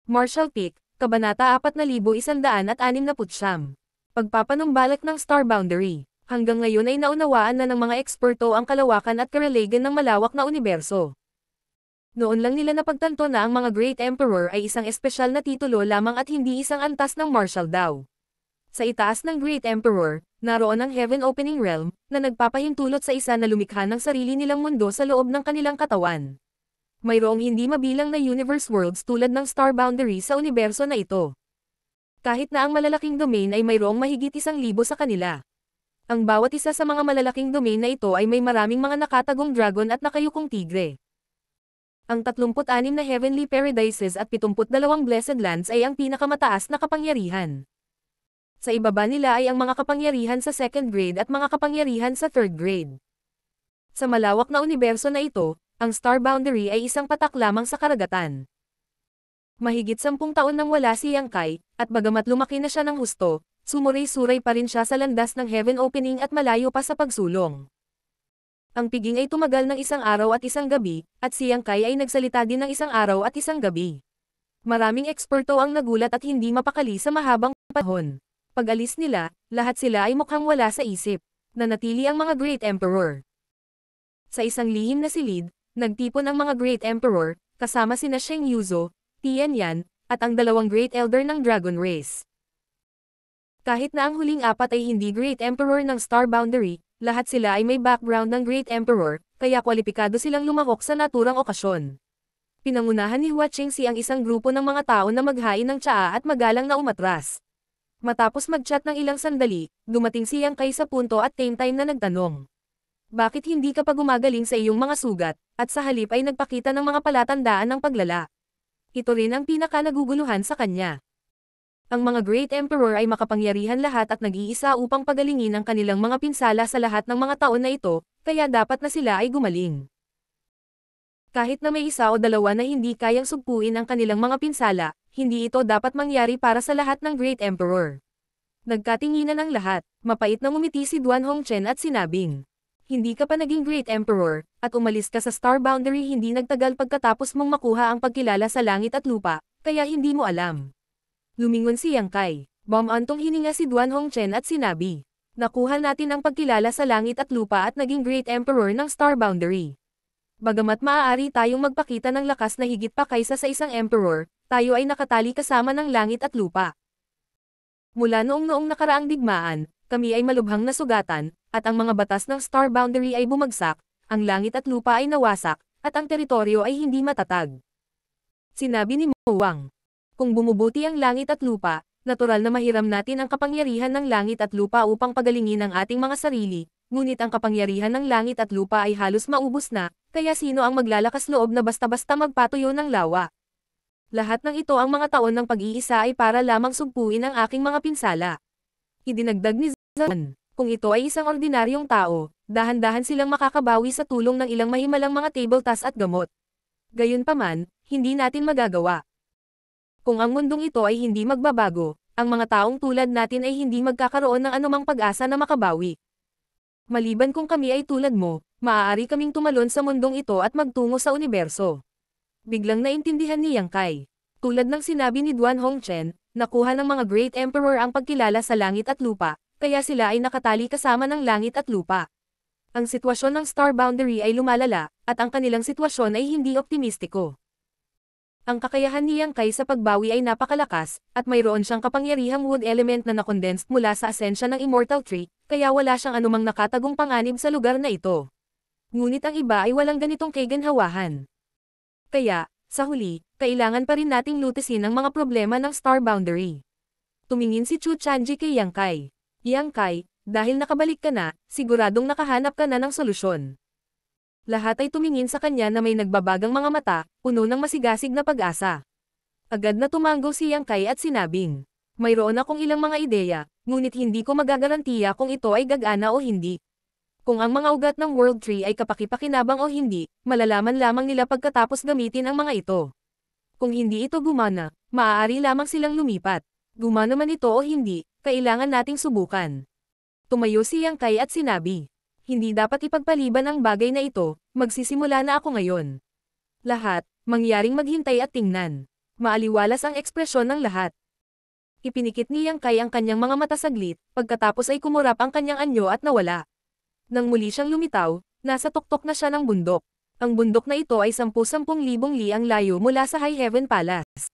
Marshall Peak, Kabanata 4169. Pagpapanumbalik ng Star Boundary. Hanggang ngayon ay naunawaan na ng mga eksperto ang kalawakan at karalegan ng malawak na universo. Noon lang nila napagtanto na ang mga Great Emperor ay isang espesyal na titulo lamang at hindi isang antas ng Marshall daw. Sa itaas ng Great Emperor, naroon ang Heaven Opening Realm, na nagpapahintulot sa isa na lumikha ng sarili nilang mundo sa loob ng kanilang katawan. Mayroong hindi mabilang na universe worlds tulad ng Star Boundary sa universo na ito. Kahit na ang malalaking domain ay mayroong mahigit 1,000 sa kanila. Ang bawat isa sa mga malalaking domain na ito ay may maraming mga nakatagong dragon at nakayukong tigre. Ang 36 na Heavenly Paradises at 72 Blessed Lands ay ang pinakamataas na kapangyarihan. Sa ibaba nila ay ang mga kapangyarihan sa 2nd grade at mga kapangyarihan sa 3rd grade. Sa malawak na universo na ito, ang Star Boundary ay isang patak lamang sa karagatan. Mahigit 10 taon nang wala si Yang Kai, at bagamat lumaki na siya ng husto, sumuray-suray pa rin siya sa landas ng Heaven Opening at malayo pa sa pagsulong. Ang piging ay tumagal ng 1 araw at 1 gabi, at si Yang Kai ay nagsalita din ng 1 araw at 1 gabi. Maraming eksperto ang nagulat at hindi mapakali sa mahabang panahon. Pag-alis nila, lahat sila ay mukhang wala sa isip. Nanatili ang mga Great Emperor. Sa isang lihim na silid, nagtipon ang mga Great Emperor, kasama sina Sheng Yuzo, Tian Yan, at ang 2 Great Elder ng Dragon Race. Kahit na ang huling 4 ay hindi Great Emperor ng Star Boundary, lahat sila ay may background ng Great Emperor, kaya kwalipikado silang lumahok sa naturang okasyon. Pinangunahan ni Hua Qingxi ang isang grupo ng mga tao na maghain ng tsaa at magalang na umatras. Matapos mag-chat ng ilang sandali, dumating si Yang Kai sa punto at same time na nagtanong. Bakit hindi ka pa gumagaling sa iyong mga sugat, at sa halip ay nagpakita ng mga palatandaan ng paglala? Ito rin ang pinaka-naguguluhan sa kanya. Ang mga Great Emperor ay makapangyarihan lahat at nag-iisa upang pagalingin ang kanilang mga pinsala sa lahat ng mga taon na ito, kaya dapat na sila ay gumaling. Kahit na may 1 o 2 na hindi kayang sugpuin ang kanilang mga pinsala, hindi ito dapat mangyari para sa lahat ng Great Emperor. Nagkatinginan ang lahat, mapait na ngumiti si Duan Hongchen at sinabing, hindi ka pa naging Great Emperor, at umalis ka sa Star Boundary hindi nagtagal pagkatapos mong makuha ang pagkilala sa langit at lupa, kaya hindi mo alam. Lumingon si Yang Kai, bumantong hininga si Duan Hongchen at sinabi, nakuha natin ang pagkilala sa langit at lupa at naging Great Emperor ng Star Boundary. Bagamat maaari tayong magpakita ng lakas na higit pa kaysa sa isang Emperor, tayo ay nakatali kasama ng langit at lupa. Mula noong nakaraang digmaan, kami ay malubhang nasugatan, at ang mga batas ng Star Boundary ay bumagsak, ang langit at lupa ay nawasak, at ang teritoryo ay hindi matatag. Sinabi ni Mo Wang, kung bumubuti ang langit at lupa, natural na mahiram natin ang kapangyarihan ng langit at lupa upang pagalingin ang ating mga sarili, ngunit ang kapangyarihan ng langit at lupa ay halos maubos na, kaya sino ang maglalakas loob na basta-basta magpatuyo ng lawa? Lahat ng ito ang mga taon ng pag-iisa ay para lamang sugpuin ang aking mga pinsala. Idinagdag ni Zhan, kung ito ay isang ordinaryong tao, dahan-dahan silang makakabawi sa tulong ng ilang mahimalang mga table tas at gamot. Gayunpaman, hindi natin magagawa. Kung ang mundong ito ay hindi magbabago, ang mga taong tulad natin ay hindi magkakaroon ng anumang pag-asa na makabawi. Maliban kung kami ay tulad mo, maaari kaming tumalon sa mundong ito at magtungo sa universo. Biglang naintindihan ni Yang Kai. Tulad ng sinabi ni Duan Hongchen, nakuha ng mga Great Emperor ang pagkilala sa langit at lupa, kaya sila ay nakatali kasama ng langit at lupa. Ang sitwasyon ng Star Boundary ay lumalala, at ang kanilang sitwasyon ay hindi optimistiko. Ang kakayahan ni Yang Kai sa pagbawi ay napakalakas, at mayroon siyang kapangyarihang wood element na nakondensed mula sa asensya ng Immortal Tree, kaya wala siyang anumang nakatagong panganib sa lugar na ito. Ngunit ang iba ay walang ganitong kaganhawahan. Kaya, sa huli, kailangan pa rin nating lutisin ang mga problema ng Star Boundary. Tumingin si Chu Chanji kay Yang Kai. Yang Kai, dahil nakabalik ka na, siguradong nakahanap ka na ng solusyon. Lahat ay tumingin sa kanya na may nagbabagang mga mata, puno ng masigasig na pag-asa. Agad na tumango si Yang Kai at sinabing, mayroon akong ilang mga ideya, ngunit hindi ko magagarantiya kung ito ay gagana o hindi. Kung ang mga ugat ng World Tree ay kapakipakinabang o hindi, malalaman lamang nila pagkatapos gamitin ang mga ito. Kung hindi ito gumana, maaari lamang silang lumipat. Gumana man ito o hindi, kailangan nating subukan. Tumayo si Yang Kai at sinabi, hindi dapat ipagpaliban ang bagay na ito, magsisimula na ako ngayon. Lahat, mangyaring maghintay at tingnan. Maaliwalas ang ekspresyon ng lahat. Ipinikit ni Yang Kai ang kanyang mga mata saglit, pagkatapos ay kumurap ang kanyang anyo at nawala. Nang muli siyang lumitaw, nasa tuktok na siya ng bundok. Ang bundok na ito ay 10,000 li ang layo mula sa High Heaven Palace.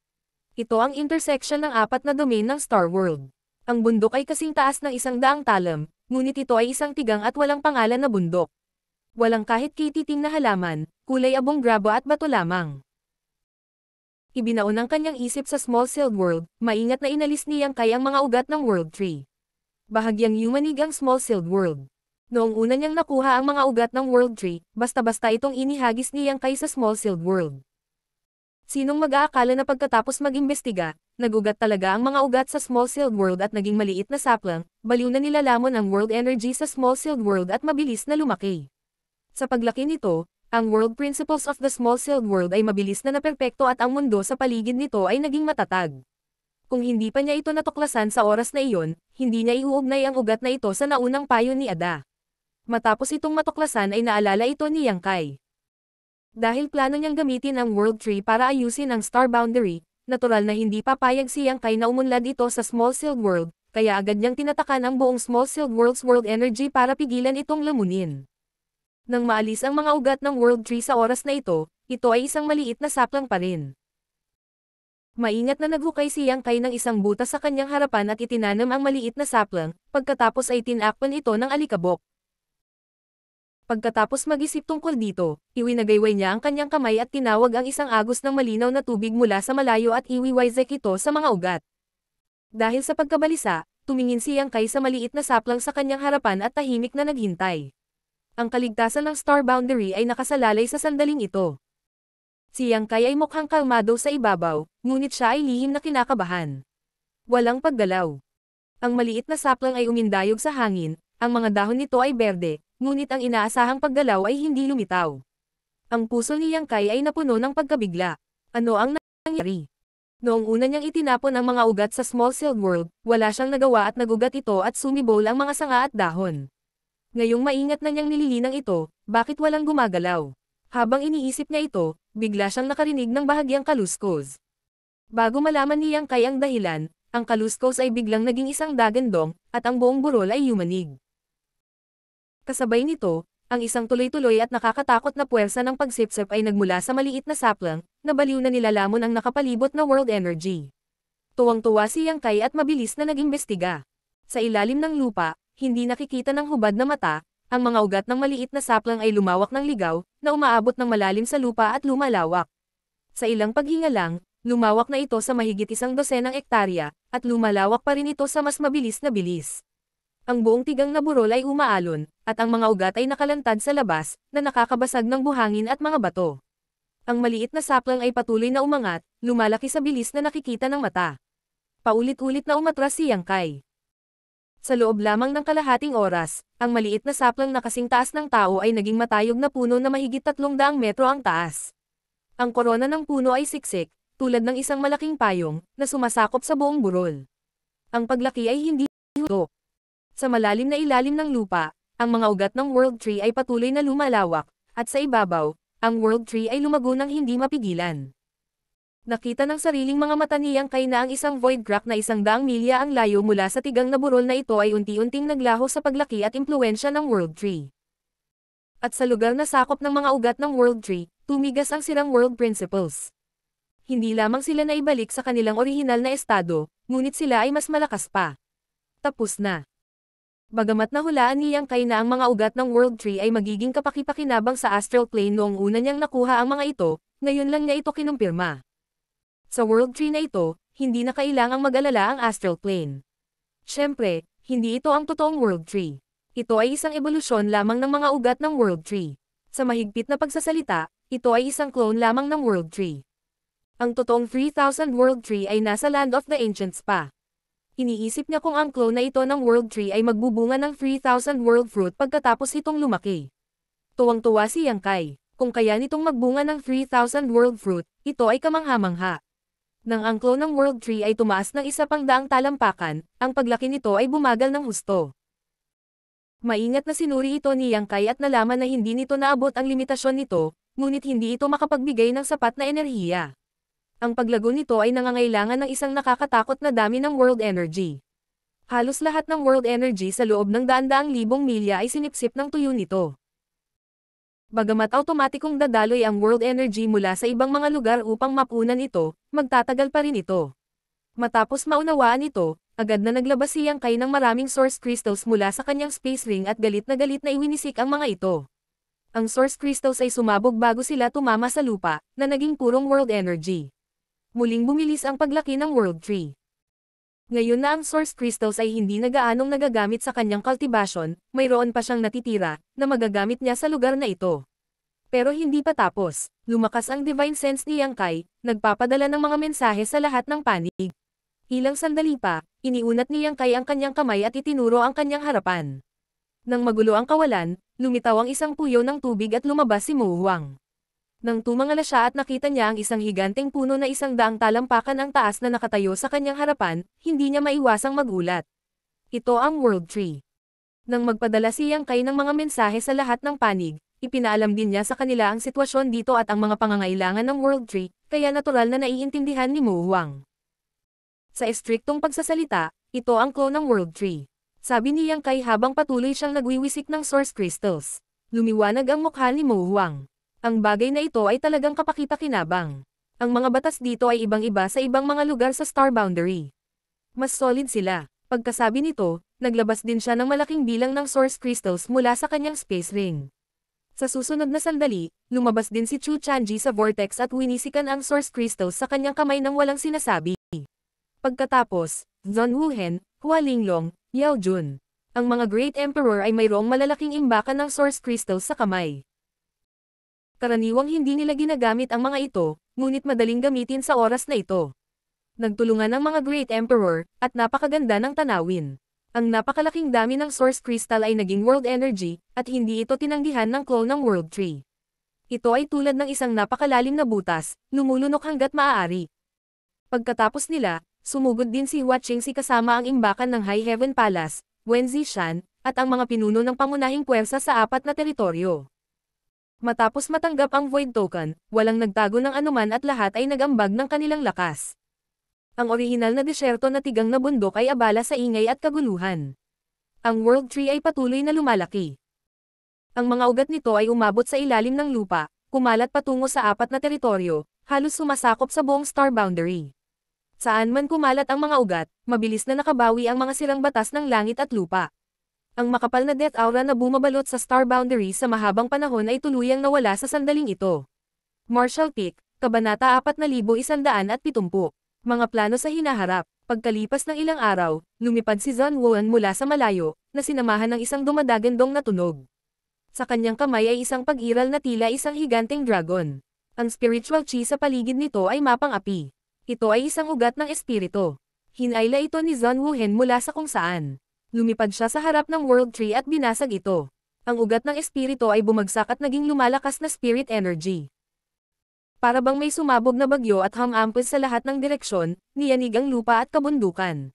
Ito ang intersection ng 4 na domain ng Star World. Ang bundok ay kasing taas ng 100 talam, ngunit ito ay isang tigang at walang pangalan na bundok. Walang kahit kititing na halaman, kulay abong graba at bato lamang. Ibinaon ang kanyang isip sa Small Sealed World, maingat na inalis ni Yang Kai ang mga ugat ng World Tree. Bahagyang yumanig ang Small Sealed World. Noong una niyang nakuha ang mga ugat ng World Tree, basta-basta itong inihagis ni Yang Kai sa Small Sealed World. Sinong mag-aakala na pagkatapos mag-imbestiga, nagugat talaga ang mga ugat sa Small Sealed World at naging maliit na saplang, baliw na nilalamon ang World Energy sa Small Sealed World at mabilis na lumaki. Sa paglaki nito, ang World Principles of the Small Sealed World ay mabilis na naperpekto at ang mundo sa paligid nito ay naging matatag. Kung hindi pa niya ito natuklasan sa oras na iyon, hindi niya iuugnay ang ugat na ito sa naunang payo ni Ada. Matapos itong matuklasan ay naalala ito ni Yang Kai. Dahil plano niyang gamitin ang World Tree para ayusin ang Star Boundary, natural na hindi papayag si Yang Kai na umunlad ito sa Small Sealed World, kaya agad niyang tinatakan ang buong Small Sealed World's World Energy para pigilan itong lamunin. Nang maalis ang mga ugat ng World Tree sa oras na ito ay isang maliit na saplang pa rin. Maingat na naghukay si Yang Kai ng isang butas sa kanyang harapan at itinanam ang maliit na saplang, pagkatapos ay tinakpan ito ng alikabok. Pagkatapos mag-isip tungkol dito, iwinagayway niya ang kanyang kamay at tinawag ang isang agos ng malinaw na tubig mula sa malayo at iwiwizek ito sa mga ugat. Dahil sa pagkabalisa, tumingin si Yang Kai sa maliit na saplang sa kanyang harapan at tahimik na naghintay. Ang kaligtasan ng Star Boundary ay nakasalalay sa sandaling ito. Si Yang Kai ay mukhang kalmado sa ibabaw, ngunit siya ay lihim na kinakabahan. Walang paggalaw. Ang maliit na saplang ay umindayog sa hangin, ang mga dahon nito ay berde, ngunit ang inaasahang paggalaw ay hindi lumitaw. Ang puso ni Yang Kai ay napuno ng pagkabigla. Ano ang nangyari? Noong una niyang itinapon ang mga ugat sa Small Sealed World, wala siyang nagawa at nagugat ito at sumibol ang mga sanga at dahon. Ngayong maingat na niyang nililinang ito, bakit walang gumagalaw? Habang iniisip niya ito, bigla siyang nakarinig ng bahagyang kaluskos. Bago malaman ni Yang Kai ang dahilan, ang kaluskos ay biglang naging isang dagandong, at ang buong burol ay yumanig. Kasabay nito, ang isang tuloy-tuloy at nakakatakot na puwersa ng pagsipsip ay nagmula sa maliit na saplang, na baliw na nilalamon ang nakapalibot na World Energy. Tuwang-tuwa si Yang Kai at mabilis na nag-imbestiga. Sa ilalim ng lupa, hindi nakikita ng hubad na mata, ang mga ugat ng maliit na saplang ay lumawak ng ligaw, na umaabot ng malalim sa lupa at lumalawak. Sa ilang paghinga lang, lumawak na ito sa mahigit 12 hektarya, at lumalawak pa rin ito sa mas mabilis na bilis. Ang buong tigang na burol ay umaalon, at ang mga ugat ay nakalantad sa labas, na nakakabasag ng buhangin at mga bato. Ang maliit na saplang ay patuloy na umangat, lumalaki sa bilis na nakikita ng mata. Paulit-ulit na umatras si Yang Kai. Sa loob lamang ng kalahating oras, ang maliit na saplang na kasing taas ng tao ay naging matayog na puno na mahigit 300 metro ang taas. Ang korona ng puno ay siksik, tulad ng isang malaking payong, na sumasakop sa buong burol. Ang paglaki ay hindi hutok. Sa malalim na ilalim ng lupa, ang mga ugat ng World Tree ay patuloy na lumalawak, at sa ibabaw, ang World Tree ay lumago ng hindi mapigilan. Nakita ng sariling mga mata ni Yang Kai na ang isang void crack na 100 milya ang layo mula sa tigang na burol na ito ay unti-unting naglaho sa paglaki at impluwensya ng World Tree. At sa lugar na sakop ng mga ugat ng World Tree, tumigas ang sirang World Principles. Hindi lamang sila naibalik sa kanilang orihinal na estado, ngunit sila ay mas malakas pa. Tapos na. Bagamat nahulaan ni Yang Kai na ang mga ugat ng World Tree ay magiging kapaki-pakinabang sa astral plane noong una niyang nakuha ang mga ito, ngayon lang niya ito kinumpirma. Sa World Tree na ito, hindi na kailangang mag-alala ang astral plane. Siyempre, hindi ito ang totoong World Tree. Ito ay isang ebolusyon lamang ng mga ugat ng World Tree. Sa mahigpit na pagsasalita, ito ay isang clone lamang ng World Tree. Ang totoong 3,000 World Tree ay nasa Land of the Ancients pa. Iniisip niya kung ang clone na ito ng World Tree ay magbubunga ng 3,000 World Fruit pagkatapos itong lumaki. Tuwang-tuwa si Yang Kai. Kung kaya nitong magbunga ng 3,000 World Fruit, ito ay kamangha-mangha. Nang ang clone ng World Tree ay tumaas ng 100 talampakan, ang paglaki nito ay bumagal ng husto. Maingat na sinuri ito ni Yang Kai at nalaman na hindi nito naabot ang limitasyon nito, ngunit hindi ito makapagbigay ng sapat na enerhiya. Ang paglago nito ay nangangailangan ng isang nakakatakot na dami ng world energy. Halos lahat ng world energy sa loob ng daan-daang libong milya ay sinipsip ng tuyo nito. Bagamat automatikong dadaloy ang world energy mula sa ibang mga lugar upang mapunan ito, magtatagal pa rin ito. Matapos maunawaan ito, agad na naglabas si Yang Kai ng maraming source crystals mula sa kanyang space ring at galit na iwinisik ang mga ito. Ang source crystals ay sumabog bago sila tumama sa lupa, na naging purong world energy. Muling bumilis ang paglaki ng world tree. Ngayon na ang source crystals ay hindi na gaanong nagagamit sa kanyang cultivation, mayroon pa siyang natitira, na magagamit niya sa lugar na ito. Pero hindi pa tapos, lumakas ang divine sense ni Yang Kai, nagpapadala ng mga mensahe sa lahat ng panig. Ilang sandali pa, iniunat ni Yang Kai ang kanyang kamay at itinuro ang kanyang harapan. Nang magulo ang kawalan, lumitaw ang isang puyo ng tubig at lumabas si Mo Huang. Nang tumangala siya at nakita niya ang isang higanteng puno na 100 talampakan ang taas na nakatayo sa kanyang harapan, hindi niya maiwasang magulat. Ito ang World Tree. Nang magpadala si Yang Kai ng mga mensahe sa lahat ng panig, ipinaalam din niya sa kanila ang sitwasyon dito at ang mga pangangailangan ng World Tree, kaya natural na naiintindihan ni Mo Huang. Sa estriktong pagsasalita, ito ang clone ng World Tree. Sabi ni Yang Kai habang patuloy siyang nagwiwisik ng source crystals. Lumiwanag ang mukha ni Mo Huang. Ang bagay na ito ay talagang kapaki-pakinabang. Ang mga batas dito ay ibang-iba sa ibang mga lugar sa Star Boundary. Mas solid sila. Pagkasabi nito, naglabas din siya ng malaking bilang ng source crystals mula sa kanyang space ring. Sa susunod na sandali, lumabas din si Chu Chanji sa vortex at winisikan ang source crystals sa kanyang kamay nang walang sinasabi. Pagkatapos, Zhon Wuhen, Hua Linglong, Yao Jun. Ang mga Great Emperor ay mayroong malalaking imbakan ng source crystals sa kamay. Karaniwang hindi nila ginagamit ang mga ito, ngunit madaling gamitin sa oras na ito. Nagtulungan ang mga Great Emperor, at napakaganda ng tanawin. Ang napakalaking dami ng source crystal ay naging world energy, at hindi ito tinanggihan ng clone ng World Tree. Ito ay tulad ng isang napakalalim na butas, lumulunok hanggat maaari. Pagkatapos nila, sumugod din si Hua Qingxi kasama ang imbakan ng High Heaven Palace, Wen Zishan, at ang mga pinuno ng pangunahing puwersa sa 4 na teritoryo. Matapos matanggap ang Void Token, walang nagtago ng anuman at lahat ay nagambag ng kanilang lakas. Ang orihinal na disyerto na tigang na bundok ay abala sa ingay at kaguluhan. Ang World Tree ay patuloy na lumalaki. Ang mga ugat nito ay umabot sa ilalim ng lupa, kumalat patungo sa 4 na teritoryo, halos sumasakop sa buong Star Boundary. Saan man kumalat ang mga ugat, mabilis na nakabawi ang mga sirang batas ng langit at lupa. Ang makapal na death aura na bumabalot sa Star Boundary sa mahabang panahon ay tuluyang nawala sa sandaling ito. Marshall Peak, Kabanata 4170. Mga plano sa hinaharap. Pagkalipas ng ilang araw, lumipad si Zhon Wuhan mula sa malayo, na sinamahan ng isang dumadagandong na tunog. Sa kanyang kamay ay isang pag-iral na tila isang higanteng dragon. Ang spiritual chi sa paligid nito ay mapang-api. Ito ay isang ugat ng espiritu. Hinayla ito ni Zhon Wuhan mula sa kung saan. Lumipad siya sa harap ng World Tree at binasag ito. Ang ugat ng espiritu ay bumagsak at naging lumalakas na spirit energy. Para bang may sumabog na bagyo at hamampos sa lahat ng direksyon, niyanig ang lupa at kabundukan.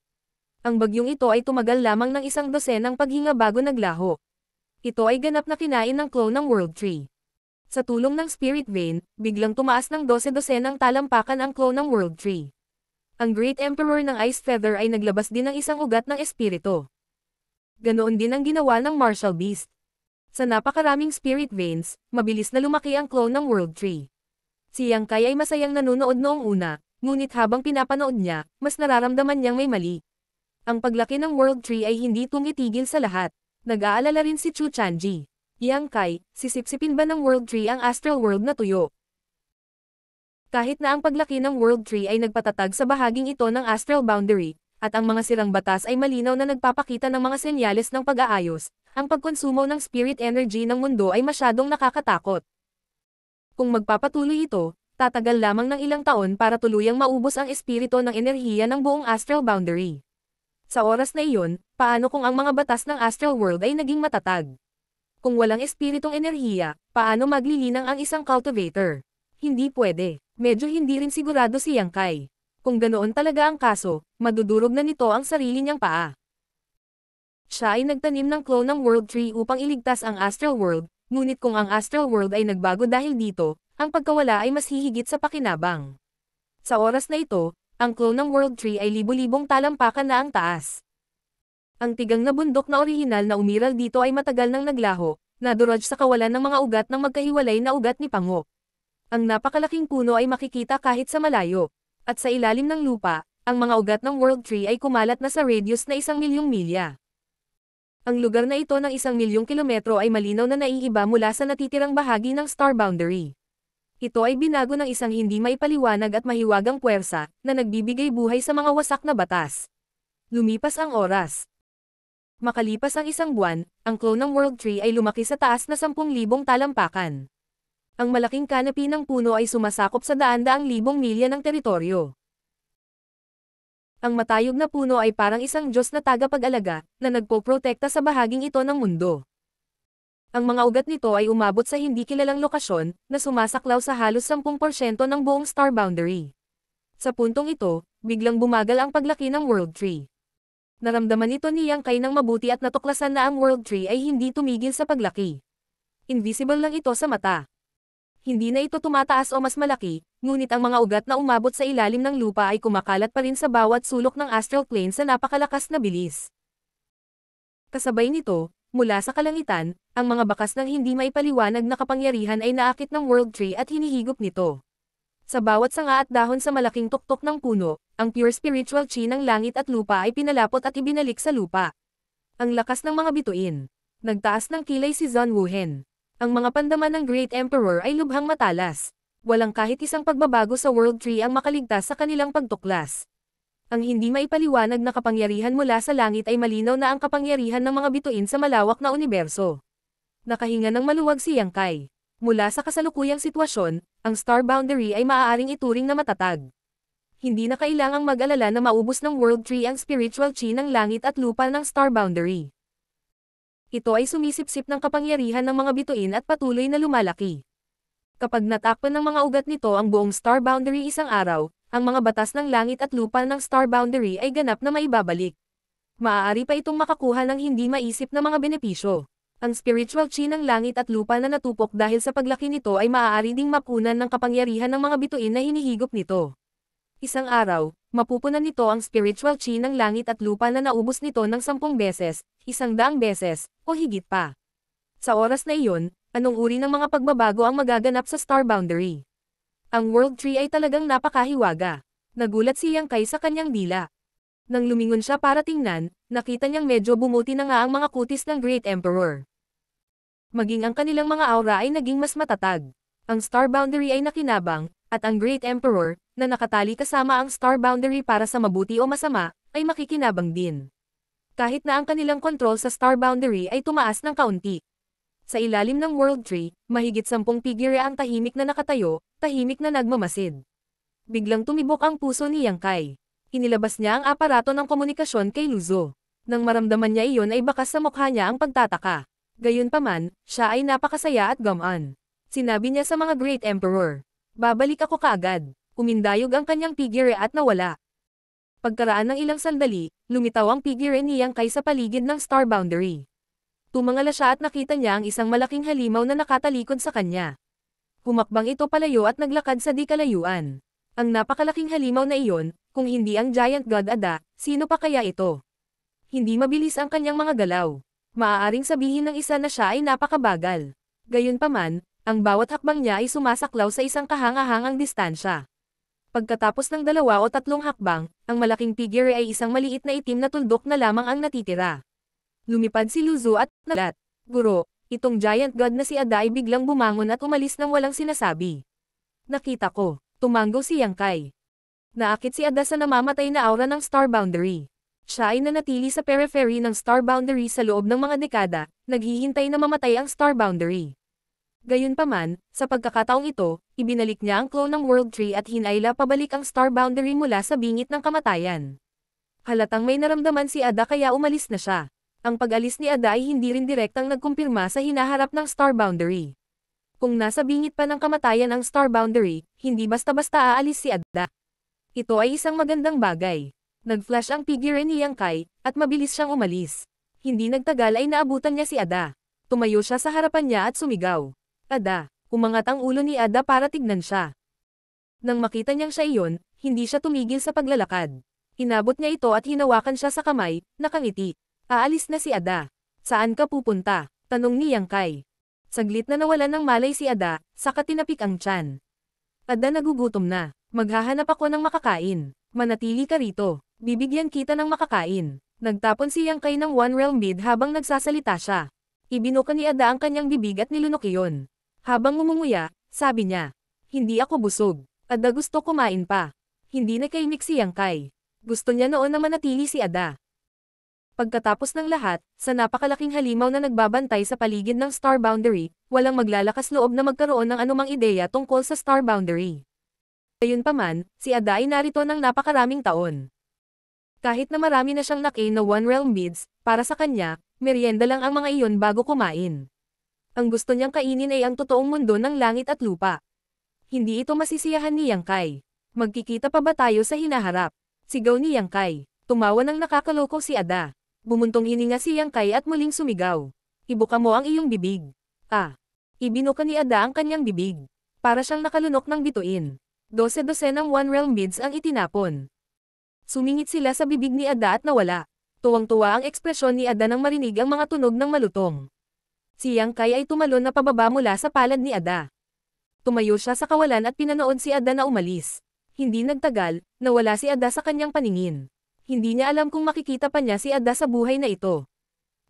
Ang bagyong ito ay tumagal lamang ng 1 dosenang paghinga bago naglaho. Ito ay ganap na kinain ng clone ng World Tree. Sa tulong ng Spirit Vein, biglang tumaas ng 12 dosenang talampakan ang clone ng World Tree. Ang Great Emperor ng Ice Feather ay naglabas din ng isang ugat ng espiritu. Ganoon din ang ginawa ng Martial Beast. Sa napakaraming Spirit Veins, mabilis na lumaki ang clone ng World Tree. Si Yang Kai ay masayang nanonood noong una, ngunit habang pinapanood niya, mas nararamdaman niyang may mali. Ang paglaki ng World Tree ay hindi tumitigil sa lahat. Nag-aalala rin si Chu Chanji. Yang Kai, sisipsipin ba ng World Tree ang Astral World na tuyo? Kahit na ang paglaki ng World Tree ay nagpatatag sa bahaging ito ng Astral Boundary, at ang mga sirang batas ay malinaw na nagpapakita ng mga senyales ng pag-aayos, ang pagkonsumo ng spirit energy ng mundo ay masyadong nakakatakot. Kung magpapatuloy ito, tatagal lamang ng ilang taon para tuluyang maubos ang espiritu ng enerhiya ng buong Astral Boundary. Sa oras na iyon, paano kung ang mga batas ng Astral World ay naging matatag? Kung walang espiritong enerhiya, paano maglilinang ang isang cultivator? Hindi pwede. Medyo hindi rin sigurado si Yang Kai. Kung ganoon talaga ang kaso, madudurog na nito ang sarili niyang paa. Siya ay nagtanim ng clone ng World Tree upang iligtas ang Astral World, ngunit kung ang Astral World ay nagbago dahil dito, ang pagkawala ay mas hihigit sa pakinabang. Sa oras na ito, ang clone ng World Tree ay libo-libong talampakan na ang taas. Ang tigang na bundok na orihinal na umiral dito ay matagal nang naglaho, nadurog sa kawalan ng mga ugat ng magkahiwalay na ugat ni Pango. Ang napakalaking puno ay makikita kahit sa malayo. At sa ilalim ng lupa, ang mga ugat ng World Tree ay kumalat na sa radius na 1,000,000 milya. Ang lugar na ito ng 1,000,000 kilometro ay malinaw na naiiba mula sa natitirang bahagi ng star boundary. Ito ay binago ng isang hindi maipaliwanag at mahiwagang puwersa, na nagbibigay buhay sa mga wasak na batas. Lumipas ang oras. Makalipas ang 1 buwan, ang clone ng World Tree ay lumaki sa taas na 10,000 talampakan. Ang malaking canopy ng puno ay sumasakop sa daan-daang libong milya ng teritoryo. Ang matayog na puno ay parang isang Diyos na tagapag-alaga, na nagpoprotekta sa bahaging ito ng mundo. Ang mga ugat nito ay umabot sa hindi kilalang lokasyon, na sumasaklaw sa halos 10% ng buong star boundary. Sa puntong ito, biglang bumagal ang paglaki ng World Tree. Naramdaman ito ni Yang Kai ng mabuti at natuklasan na ang World Tree ay hindi tumigil sa paglaki. Invisible lang ito sa mata. Hindi na ito tumataas o mas malaki, ngunit ang mga ugat na umabot sa ilalim ng lupa ay kumakalat pa rin sa bawat sulok ng astral plane sa napakalakas na bilis. Kasabay nito, mula sa kalangitan, ang mga bakas ng hindi maipaliwanag na kapangyarihan ay naakit ng World Tree at hinihigop nito. Sa bawat sanga at dahon sa malaking tuktok ng puno, ang pure spiritual chi ng langit at lupa ay pinalapot at ibinalik sa lupa. Ang lakas ng mga bituin. Nagtaas ng kilay si Zhang Wuhen. Ang mga pandaman ng Great Emperor ay lubhang matalas. Walang kahit isang pagbabago sa World Tree ang makaligtas sa kanilang pagtuklas. Ang hindi maipaliwanag na kapangyarihan mula sa langit ay malinaw na ang kapangyarihan ng mga bituin sa malawak na universo. Nakahinga ng maluwag si Yang Kai. Mula sa kasalukuyang sitwasyon, ang star boundary ay maaaring ituring na matatag. Hindi na kailangang mag-alala na maubos ng World Tree ang spiritual chi ng langit at lupa ng star boundary. Ito ay sumisipsip ng kapangyarihan ng mga bituin at patuloy na lumalaki. Kapag natakpan ng mga ugat nito ang buong star boundary isang araw, ang mga batas ng langit at lupa ng star boundary ay ganap na maibabalik. Maaari pa itong makakuha ng hindi maisip na mga benepisyo. Ang spiritual chi ng langit at lupa na natupok dahil sa paglaki nito ay maaari ding mapunan ng kapangyarihan ng mga bituin na hinihigop nito. Isang araw, mapupunan nito ang spiritual chi ng langit at lupa na naubos nito ng 10 beses, 100 beses, o higit pa. Sa oras na iyon, anong uri ng mga pagbabago ang magaganap sa star boundary? Ang World Tree ay talagang napakahiwaga. Nagulat si Yang Kai sa kanyang dila. Nang lumingon siya para tingnan, nakita niyang medyo bumuti na nga ang mga kutis ng Great Emperor. Maging ang kanilang mga aura ay naging mas matatag. Ang star boundary ay nakinabang, at ang Great Emperor, na nakatali kasama ang star boundary para sa mabuti o masama, ay makikinabang din. Kahit na ang kanilang kontrol sa star boundary ay tumaas ng kaunti. Sa ilalim ng World Tree, mahigit 10 figure ang tahimik na nakatayo, tahimik na nagmamasid. Biglang tumibok ang puso ni Yang Kai. Inilabas niya ang aparato ng komunikasyon kay Luzo. Nang maramdaman niya iyon ay bakas sa mukha niya ang pagtataka. Gayunpaman, siya ay napakasaya at gamaan. Sinabi niya sa mga Great Emperor, "Babalik ako kaagad." Umindayog ang kanyang figure at nawala. Pagkaraan ng ilang sandali, lumitaw ang figure ni Yang Kai sa paligid ng star boundary. Tumangala siya at nakita niya ang isang malaking halimaw na nakatalikod sa kanya. Humakbang ito palayo at naglakad sa di kalayuan. Ang napakalaking halimaw na iyon, kung hindi ang Giant God Ada, sino pa kaya ito? Hindi mabilis ang kanyang mga galaw. Maaaring sabihin ng isa na siya ay napakabagal. Gayunpaman, ang bawat hakbang niya ay sumasaklaw sa isang kahanga-hangang distansya. Pagkatapos ng 2 o 3 hakbang, ang malaking figure ay isang maliit na itim na tuldok na lamang ang natitira. Lumipad si Luzo at nalat. "Guro, itong Giant God na si Ada ay biglang bumangon at umalis nang walang sinasabi." "Nakita ko." Tumanggo si Yang Kai. Naakit si Ada sa namamatay na aura ng star boundary. Siya ay nanatili sa periphery ng star boundary sa loob ng mga dekada, naghihintay na mamatay ang star boundary. Gayunpaman, sa pagkakataong ito, ibinalik niya ang clone ng World Tree at hinayla pabalik ang star boundary mula sa bingit ng kamatayan. Halatang may naramdaman si Ada kaya umalis na siya. Ang pag-alis ni Ada ay hindi rin direktang nagkumpirma sa hinaharap ng star boundary. Kung nasa bingit pa ng kamatayan ang star boundary, hindi basta-basta aalis si Ada. Ito ay isang magandang bagay. Nag-flash ang figure ni Yang Kai, at mabilis siyang umalis. Hindi nagtagal ay naabutan niya si Ada. Tumayo siya sa harapan niya at sumigaw. "Ada." Umangat ang ulo ni Ada para tignan siya. Nang makita niyang siya iyon, hindi siya tumigil sa paglalakad. Inabot niya ito at hinawakan siya sa kamay, nakangiti. Aalis na si Ada. Saan ka pupunta? Tanong ni Yang Kai. Saglit na nawalan ng malay si Ada, saka tinapik ang tiyan. Ada, nagugutom na. Maghahanap ako ng makakain. Manatili ka rito. Bibigyan kita ng makakain. Nagtapon si Yang Kai ng One Realm Bead habang nagsasalita siya. Ibinuka ni Ada ang kanyang bibig at nilunok iyon. Habang ngumunguya, sabi niya, hindi ako busog. Ada, gusto kumain pa. Hindi nakaimik si Yang Kai. Gusto niya noon na manatili si Ada. Pagkatapos ng lahat, sa napakalaking halimaw na nagbabantay sa paligid ng Star Boundary, walang maglalakas loob na magkaroon ng anumang ideya tungkol sa Star Boundary. Gayunpaman, si Ada ay narito ng napakaraming taon. Kahit na marami na siyang naki na One Realm Beads, para sa kanya, merienda lang ang mga iyon bago kumain. Ang gusto niyang kainin ay ang totoong mundo ng langit at lupa. Hindi ito masisiyahan ni Yang Kai. Magkikita pa ba tayo sa hinaharap? Sigaw ni Yang Kai. Tumawa ng nakakaloko si Ada. Bumuntong hininga si Yang Kai at muling sumigaw. Ibuka mo ang iyong bibig. Ibinuka ni Ada ang kanyang bibig. Para siyang nakalunok ng bituin. 12 ng One Realm Beads ang itinapon. Sumingit sila sa bibig ni Ada at nawala. Tuwang-tuwa ang ekspresyon ni Ada nang marinig ang mga tunog ng malutong. Si Yang Kai ay tumalon na pababa mula sa palad ni Ada. Tumayo siya sa kawalan at pinanood si Ada na umalis. Hindi nagtagal, nawala si Ada sa kanyang paningin. Hindi niya alam kung makikita pa niya si Ada sa buhay na ito.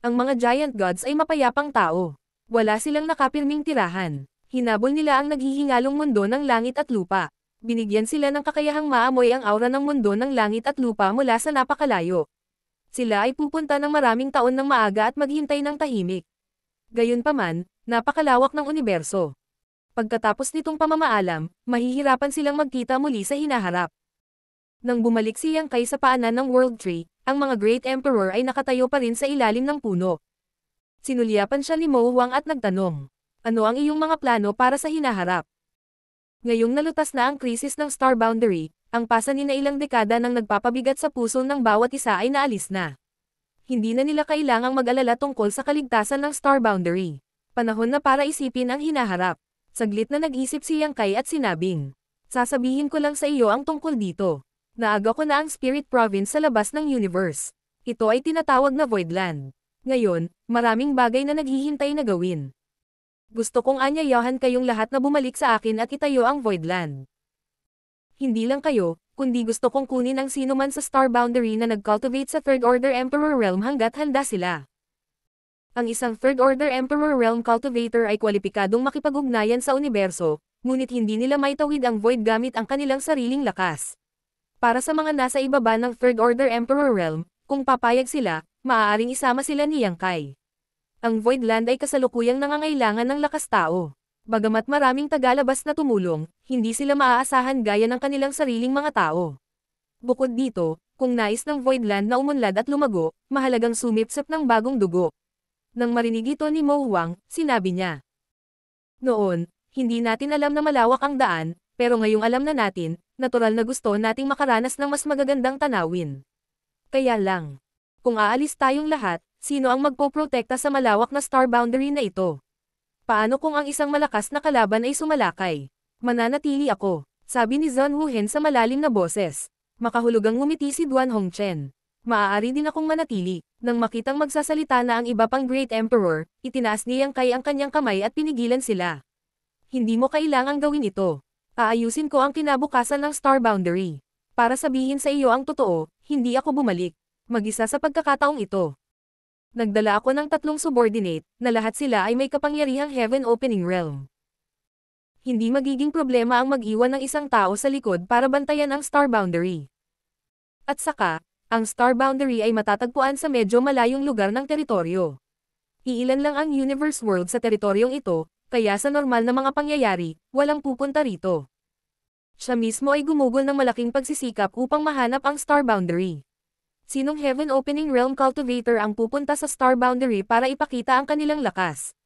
Ang mga giant gods ay mapayapang tao. Wala silang nakapirming tirahan. Hinabol nila ang naghihingalong mundo ng langit at lupa. Binigyan sila ng kakayahang maamoy ang aura ng mundo ng langit at lupa mula sa napakalayo. Sila ay pupunta ng maraming taon ng maaga at maghintay ng tahimik. Gayunpaman, napakalawak ng universo. Pagkatapos nitong pamamaalam, mahihirapan silang magkita muli sa hinaharap. Nang bumalik si Yang Kai sa paanan ng World Tree, ang mga Great Emperor ay nakatayo pa rin sa ilalim ng puno. Sinulyapan siya ni Mo Huang at nagtanong, ano ang iyong mga plano para sa hinaharap? Ngayong nalutas na ang krisis ng Star Boundary, ang pasanin na ilang dekada nang nagpapabigat sa puso ng bawat isa ay naalis na. Hindi na nila kailangang mag-alala tungkol sa kaligtasan ng Star Boundary. Panahon na para isipin ang hinaharap. Saglit na nag-isip si Yang Kai at sinabing, sasabihin ko lang sa iyo ang tungkol dito. Naaga ko na ang Spirit Province sa labas ng universe. Ito ay tinatawag na Voidland. Ngayon, maraming bagay na naghihintay na gawin. Gusto kong anyayahan kayong lahat na bumalik sa akin at itayo ang Voidland. Hindi lang kayo, kundi gusto kong kunin ang sino man sa Star Boundary na nag-cultivate sa Third Order Emperor Realm hanggat handa sila. Ang isang Third Order Emperor Realm Cultivator ay kwalipikadong makipag-ugnayan sa universo, ngunit hindi nila maitawid ang Void gamit ang kanilang sariling lakas. Para sa mga nasa ibaba ng Third Order Emperor Realm, kung papayag sila, maaaring isama sila ni Yang Kai. Ang Voidland ay kasalukuyang nangangailangan ng lakas tao. Bagamat maraming tagalabas na tumulong, hindi sila maaasahan gaya ng kanilang sariling mga tao. Bukod dito, kung nais ng Voidland na umunlad at lumago, mahalagang sumipsip ng bagong dugo. Nang marinig ito ni Mo Huang, sinabi niya, noon, hindi natin alam na malawak ang daan, pero ngayong alam na natin, natural na gusto nating makaranas ng mas magagandang tanawin. Kaya lang, kung aalis tayong lahat, sino ang magpoprotekta sa malawak na Star Boundary na ito? Paano kung ang isang malakas na kalaban ay sumalakay? Mananatili ako, sabi ni Zhang Wuhen sa malalim na boses. Makahulugang ngumiti si Duan Hongchen. Maaari din akong manatili. Nang makitang magsasalita na ang iba pang Great Emperor, itinaas ni Yang Kai ang kanyang kamay at pinigilan sila. Hindi mo kailangang gawin ito. Aayusin ko ang kinabukasan ng Star Boundary. Para sabihin sa iyo ang totoo, hindi ako bumalik. Mag-isa sa pagkakataong ito. Nagdala ako ng 3 subordinate, na lahat sila ay may kapangyarihang Heaven Opening Realm. Hindi magiging problema ang mag-iwan ng isang tao sa likod para bantayan ang Star Boundary. At saka, ang Star Boundary ay matatagpuan sa medyo malayong lugar ng teritoryo. Iilan lang ang Universe World sa teritoryong ito, kaya sa normal na mga pangyayari, walang pupunta rito. Siya mismo ay gumugol ng malaking pagsisikap upang mahanap ang Star Boundary. Sinong Heaven Opening Realm Cultivator ang pupunta sa Star Boundary para ipakita ang kanilang lakas?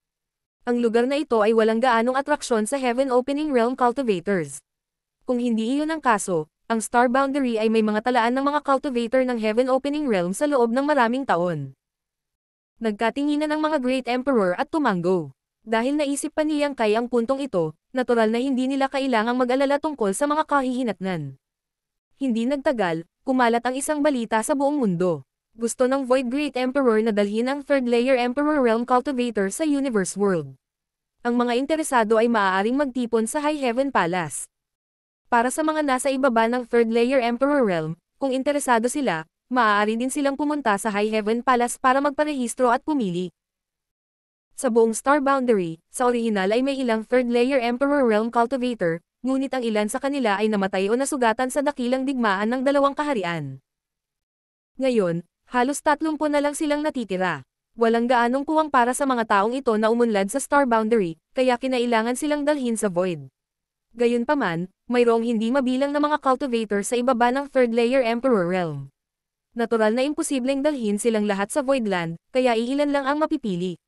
Ang lugar na ito ay walang gaanong atraksyon sa Heaven Opening Realm Cultivators. Kung hindi iyon ang kaso, ang Star Boundary ay may mga talaan ng mga cultivator ng Heaven Opening Realm sa loob ng maraming taon. Nagkatinginan ang mga Great Emperor at tumango. Dahil naisip pa ni Yang Kai ang puntong ito, natural na hindi nila kailangang mag-alala tungkol sa mga kahihinatnan. Hindi nagtagal, kumalat ang isang balita sa buong mundo. Gusto ng Void Great Emperor na dalhin ang Third Layer Emperor Realm Cultivator sa Universe World. Ang mga interesado ay maaaring magtipon sa High Heaven Palace. Para sa mga nasa ibaba ng Third Layer Emperor Realm, kung interesado sila, maaari din silang pumunta sa High Heaven Palace para magparehistro at pumili. Sa buong Star Boundary, sa orihinal ay may ilang Third Layer Emperor Realm Cultivator, ngunit ang ilan sa kanila ay namatay o nasugatan sa dakilang digmaan ng dalawang kaharian. Ngayon, halos 30 na lang silang natitira. Walang gaanong puwang para sa mga taong ito na umunlad sa Star Boundary, kaya kinailangan silang dalhin sa Void. Gayunpaman, mayroong hindi mabilang na mga cultivator sa ibaba ng Third Layer Emperor Realm. Natural na imposibleng dalhin silang lahat sa Voidland, kaya iilan lang ang mapipili.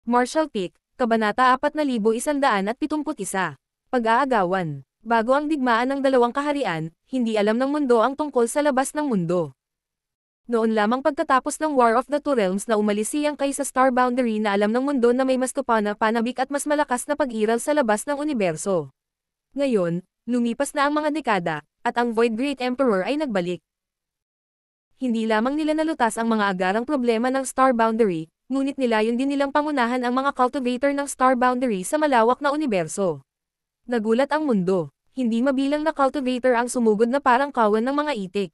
Marshall Peak, Kabanata 4171. Pag-aagawan. Bago ang digmaan ng dalawang kaharian, hindi alam ng mundo ang tungkol sa labas ng mundo. Noon lamang pagkatapos ng War of the Two Realms na umalis si Yang Kai sa Star Boundary na alam ng mundo na may mas panabik at mas malakas na pag-iral sa labas ng universo. Ngayon, lumipas na ang mga dekada, at ang Void Great Emperor ay nagbalik. Hindi lamang nila nalutas ang mga agarang problema ng Star Boundary, ngunit nilayon din nilang pangunahan ang mga cultivator ng Star Boundary sa malawak na universo. Nagulat ang mundo. Hindi mabilang na cultivator ang sumugod na parang kawan ng mga itik.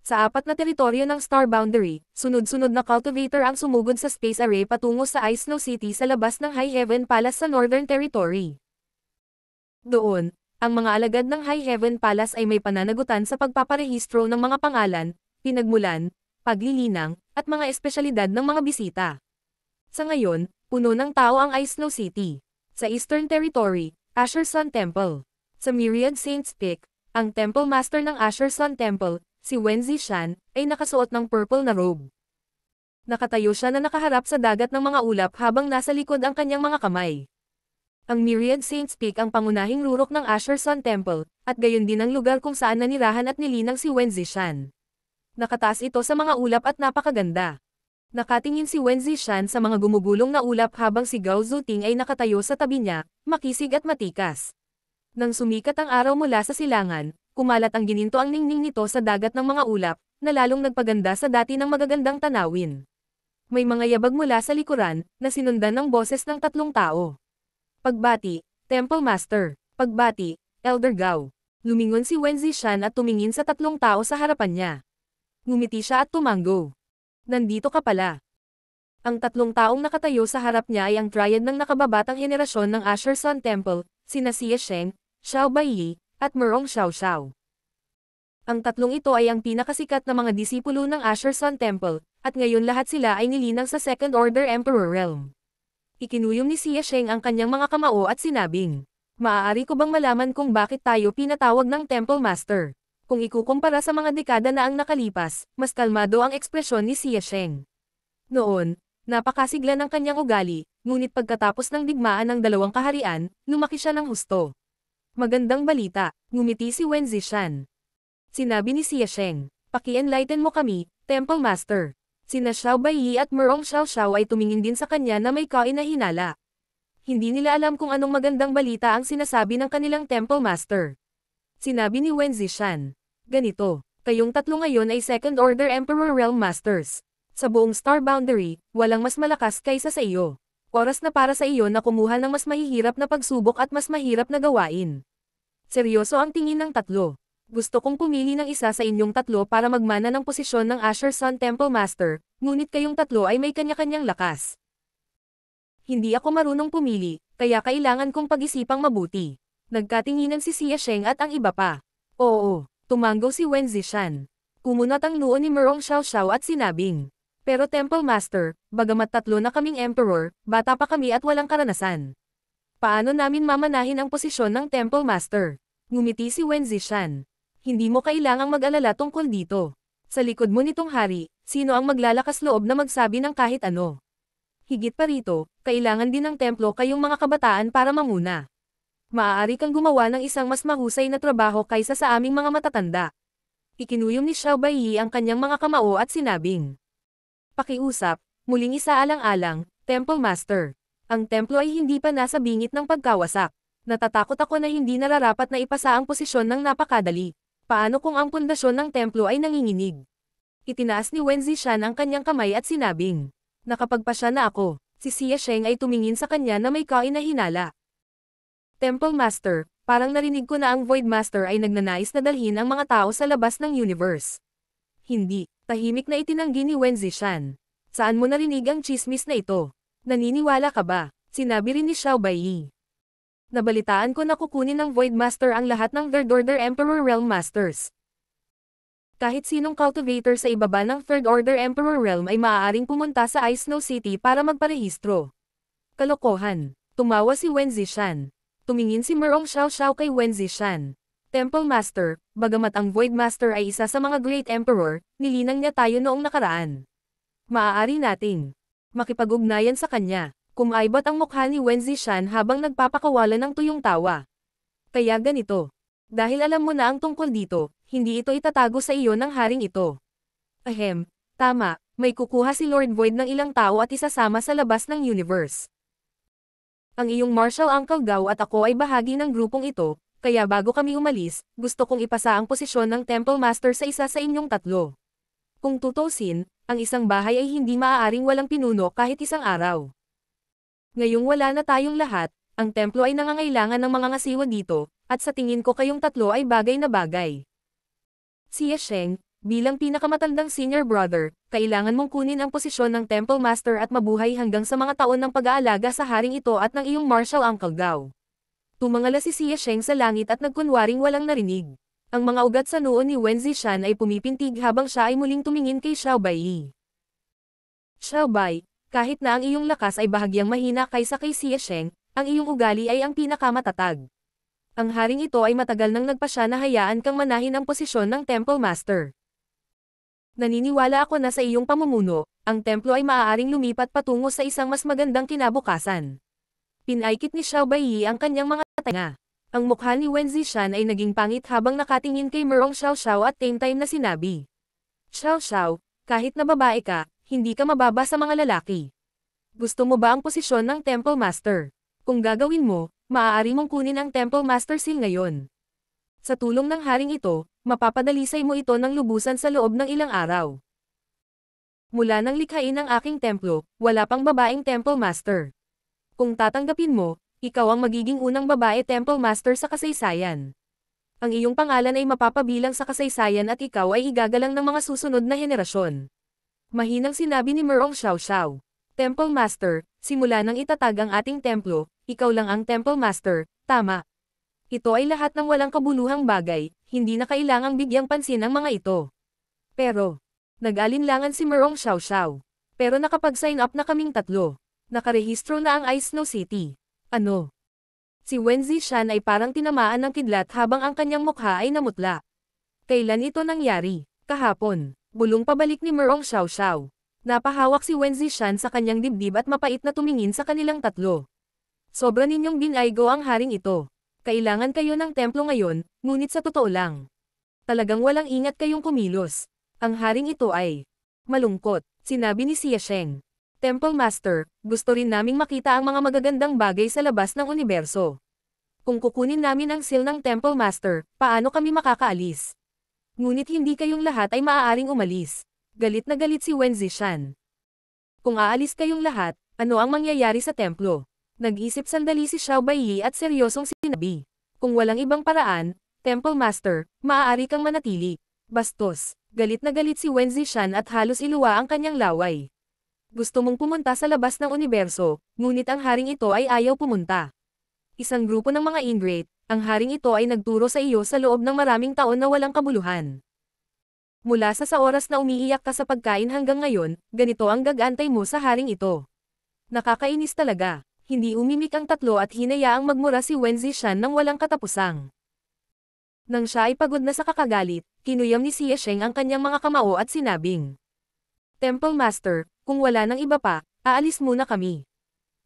Sa 4 na teritoryo ng Star Boundary, sunod-sunod na cultivator ang sumugod sa space array patungo sa Ice Snow City sa labas ng High Heaven Palace sa Northern Territory. Doon, ang mga alagad ng High Heaven Palace ay may pananagutan sa pagpaparehistro ng mga pangalan, pinagmulan, paglilinang, at mga espesyalidad ng mga bisita. Sa ngayon, puno ng tao ang Ice Snow City. Sa Eastern Territory, Asher Sun Temple. Sa Myriad Saints Peak, ang Temple Master ng Asher Sun Temple, si Wen Zishan, ay nakasuot ng purple na robe. Nakatayo siya na nakaharap sa dagat ng mga ulap habang nasa likod ang kanyang mga kamay. Ang Myriad Saints Peak ang pangunahing rurok ng Asher Sun Temple, at gayon din ang lugar kung saan nanirahan at nilinang si Wen Zishan. Nakataas ito sa mga ulap at napakaganda. Nakatingin si Wen Zishan sa mga gumugulong na ulap habang si Gao Zuting ay nakatayo sa tabi niya, makisig at matikas. Nang sumikat ang araw mula sa silangan, kumalat ang gininto ang ningning nito sa dagat ng mga ulap, na lalong nagpaganda sa dati ng magagandang tanawin. May mga yabag mula sa likuran, na sinundan ng boses ng 3 tao. Pagbati, Temple Master. Pagbati, Elder Gao. Lumingon si Wen Zishan at tumingin sa 3 tao sa harapan niya. Ngumiti siya at tumango. Nandito ka pala. Ang 3 taong nakatayo sa harap niya ay ang triad ng nakababatang henerasyon ng Asher Sun Temple, sina Xie Sheng, Xiao Baiyi, at Merong Xiao Xiao. Ang 3 ito ay ang pinakasikat na mga disipulo ng Asher Sun Temple, at ngayon lahat sila ay nilinang sa Second Order Emperor Realm. Ikinuyom ni Xie Sheng ang kanyang mga kamao at sinabing, "Maaari ko bang malaman kung bakit tayo pinatawag ng Temple Master?" Kung ikukumpara sa mga dekada na ang nakalipas, mas kalmado ang ekspresyon ni Xie Sheng. Noon, napakasigla ng kanyang ugali, ngunit pagkatapos ng digmaan ng dalawang kaharian, lumaki siya ng husto. Magandang balita, ngumiti si Wen Zishan. Sinabi ni Xie Sheng, "Paki-enlighten mo kami, Temple Master." Sina Xiao Baiyi at Merong Xiao Xiao ay tumingin din sa kanya na may kainahinala. Hindi nila alam kung anong magandang balita ang sinasabi ng kanilang Temple Master. Sinabi ni Wen Zishan, "Ganito, kayong 3 ngayon ay Second Order Emperor Realm Masters. Sa buong Star Boundary, walang mas malakas kaysa sa iyo. Oras na para sa iyo na kumuha ng mas mahihirap na pagsubok at mas mahirap na gawain." Seryoso ang tingin ng 3. Gusto kong pumili ng isa sa inyong 3 para magmana ng posisyon ng Asher Sun Temple Master, ngunit kayong 3 ay may kanya-kanyang lakas. Hindi ako marunong pumili, kaya kailangan kong pag-isipang mabuti. Nagkatinginan si Xie Sheng at ang iba pa. Oo, tumango si Wen Zishan. Kumunat ang noo ni Merong Xiao Xiao at sinabing, "Pero Temple Master, bagamat 3 na kaming Emperor, bata pa kami at walang karanasan. Paano namin mamanahin ang posisyon ng Temple Master?" Ngumiti si Wen Zishan. "Hindi mo kailangang mag-alala tungkol dito. Sa likod mo nitong hari, sino ang maglalakas loob na magsabi ng kahit ano? Higit pa rito, kailangan din ng templo kayong mga kabataan para mamuna. Maaari kang gumawa ng isang mas mahusay na trabaho kaysa sa aming mga matatanda." Ikinuyom ni Xiao Baiyi ang kanyang mga kamao at sinabing, "Pakiusap, muling isaalang-alang, Temple Master. Ang templo ay hindi pa nasa bingit ng pagkawasak. Natatakot ako na hindi nararapat na ipasa ang posisyon ng napakadali. Paano kung ang pundasyon ng templo ay nanginginig? Itinaas ni Wen Zishan ang kanyang kamay at sinabing, nakapagpasya na ako. Si Xie Sheng ay tumingin sa kanya na may kainahinala. Temple Master, parang narinig ko na ang Void Master ay nagnanais na dalhin ang mga tao sa labas ng universe. Hindi, tahimik na itinanggi ni Wen Zishan. Saan mo narinig ang chismis na ito? Naniniwala ka ba? Sinabi rin ni Xiao Baiyi. Nabalitaan ko na kukunin ng Void Master ang lahat ng Third Order Emperor Realm Masters. Kahit sinong cultivator sa ibaba ng Third Order Emperor Realm ay maaaring pumunta sa Ice Snow City para magparehistro. Kalokohan. Tumawa si Wen Zishan. Tumingin si Merong Xiao Xiao kay Wen Zishan. Temple Master, bagamat ang Void Master ay isa sa mga Great Emperor, nilinang niya tayo noong nakaraan. Maaari nating makipag-ugnayan sa kanya. Kumaibot ang mukha ni Wen Zishan habang nagpapakawalan ng tuyong tawa. Kaya ganito. Dahil alam mo na ang tungkol dito, hindi ito itatago sa iyo ng haring ito. Ahem, tama, may kukuha si Lord Void ng ilang tao at isasama sa labas ng universe. Ang iyong Martial Uncle Gao at ako ay bahagi ng grupong ito, kaya bago kami umalis, gusto kong ipasa ang posisyon ng Temple Master sa isa sa inyong tatlo. Kung tutusin, ang isang bahay ay hindi maaaring walang pinuno kahit isang araw. Ngayong wala na tayong lahat, ang templo ay nangangailangan ng mga ngasiwa dito, at sa tingin ko kayong tatlo ay bagay na bagay. Xie Sheng, bilang pinakamatandang senior brother, kailangan mong kunin ang posisyon ng Temple Master at mabuhay hanggang sa mga taon ng pag-aalaga sa haring ito at ng iyong Martial Uncle Gao. Tumangala si Xie Sheng sa langit at nagkunwaring walang narinig. Ang mga ugat sa noo ni Wen Zishan ay pumipintig habang siya ay muling tumingin kay Xiao Baiyi. Xiao Bai, kahit na ang iyong lakas ay bahagyang mahina kaysa kay Xie Sheng, ang iyong ugali ay ang pinakamatatag. Ang haring ito ay matagal nang nagpasya na hayaan kang manahin ang posisyon ng Temple Master. Naniniwala ako na sa iyong pamumuno, ang templo ay maaaring lumipat patungo sa isang mas magandang kinabukasan. Pinaikit ni Xiao Baiyi ang kanyang mga tenga. Ang mukha ni Wen Zishan ay naging pangit habang nakatingin kay Merong Xiao Xiao at same time na sinabi. Xiao Xiao, kahit na babae ka, hindi ka mababa sa mga lalaki. Gusto mo ba ang posisyon ng Temple Master? Kung gagawin mo, maaari mong kunin ang Temple Master Seal ngayon. Sa tulong ng haring ito, mapapadalisay mo ito ng lubusan sa loob ng ilang araw. Mula nang likhain ang aking templo, wala pang babaeng Temple Master. Kung tatanggapin mo, ikaw ang magiging unang babae Temple Master sa kasaysayan. Ang iyong pangalan ay mapapabilang sa kasaysayan at ikaw ay igagalang ng mga susunod na henerasyon. Mahinang sinabi ni Merong Xiao Xiao. Temple Master, simula nang itatag ang ating templo, ikaw lang ang Temple Master, tama. Ito ay lahat ng walang kabuluhang bagay, hindi na kailangang bigyang pansin ang mga ito. Pero, nag-alinlangan si Merong Xiao Xiao. Pero nakapag-sign up na kaming tatlo. Nakarehistro na ang Ice Snow City. Ano? Si Wen Zishan ay parang tinamaan ng kidlat habang ang kanyang mukha ay namutla. Kailan ito nangyari? Kahapon. Bulong pabalik ni Merong Xiao Xiao. Napahawak si Wen Zishan sa kanyang dibdib at mapait na tumingin sa kanilang tatlo. Sobra ninyong binaygo ang haring ito. Kailangan kayo ng templo ngayon, ngunit sa totoo lang. Talagang walang ingat kayong kumilos. Ang haring ito ay malungkot, sinabi ni Xie Sheng. Temple Master, gusto rin naming makita ang mga magagandang bagay sa labas ng universo. Kung kukunin namin ang seal ng Temple Master, paano kami makakaalis? Ngunit hindi kayong lahat ay maaaring umalis. Galit na galit si Wen Zishan. Kung aalis kayong lahat, ano ang mangyayari sa templo? Nag-isip sandali si Xiao Baiyi at seryosong sinabi. Kung walang ibang paraan, Temple Master, maaari kang manatili. Bastos, galit na galit si Wen Zishan at halos iluwa ang kanyang laway. Gusto mong pumunta sa labas ng universo, ngunit ang haring ito ay ayaw pumunta. Isang grupo ng mga ingrate, ang haring ito ay nagturo sa iyo sa loob ng maraming taon na walang kabuluhan. Mula sa oras na umiiyak ka sa pagkain hanggang ngayon, ganito ang gagantay mo sa haring ito. Nakakainis talaga. Hindi umimik ang tatlo at hinayaang magmura si Wen Zishan nang walang katapusang. Nang siya ay pagod na sa kakagalit, kinuyam ni Xie Sheng ang kanyang mga kamao at sinabing, Temple Master, kung wala nang iba pa, aalis muna kami.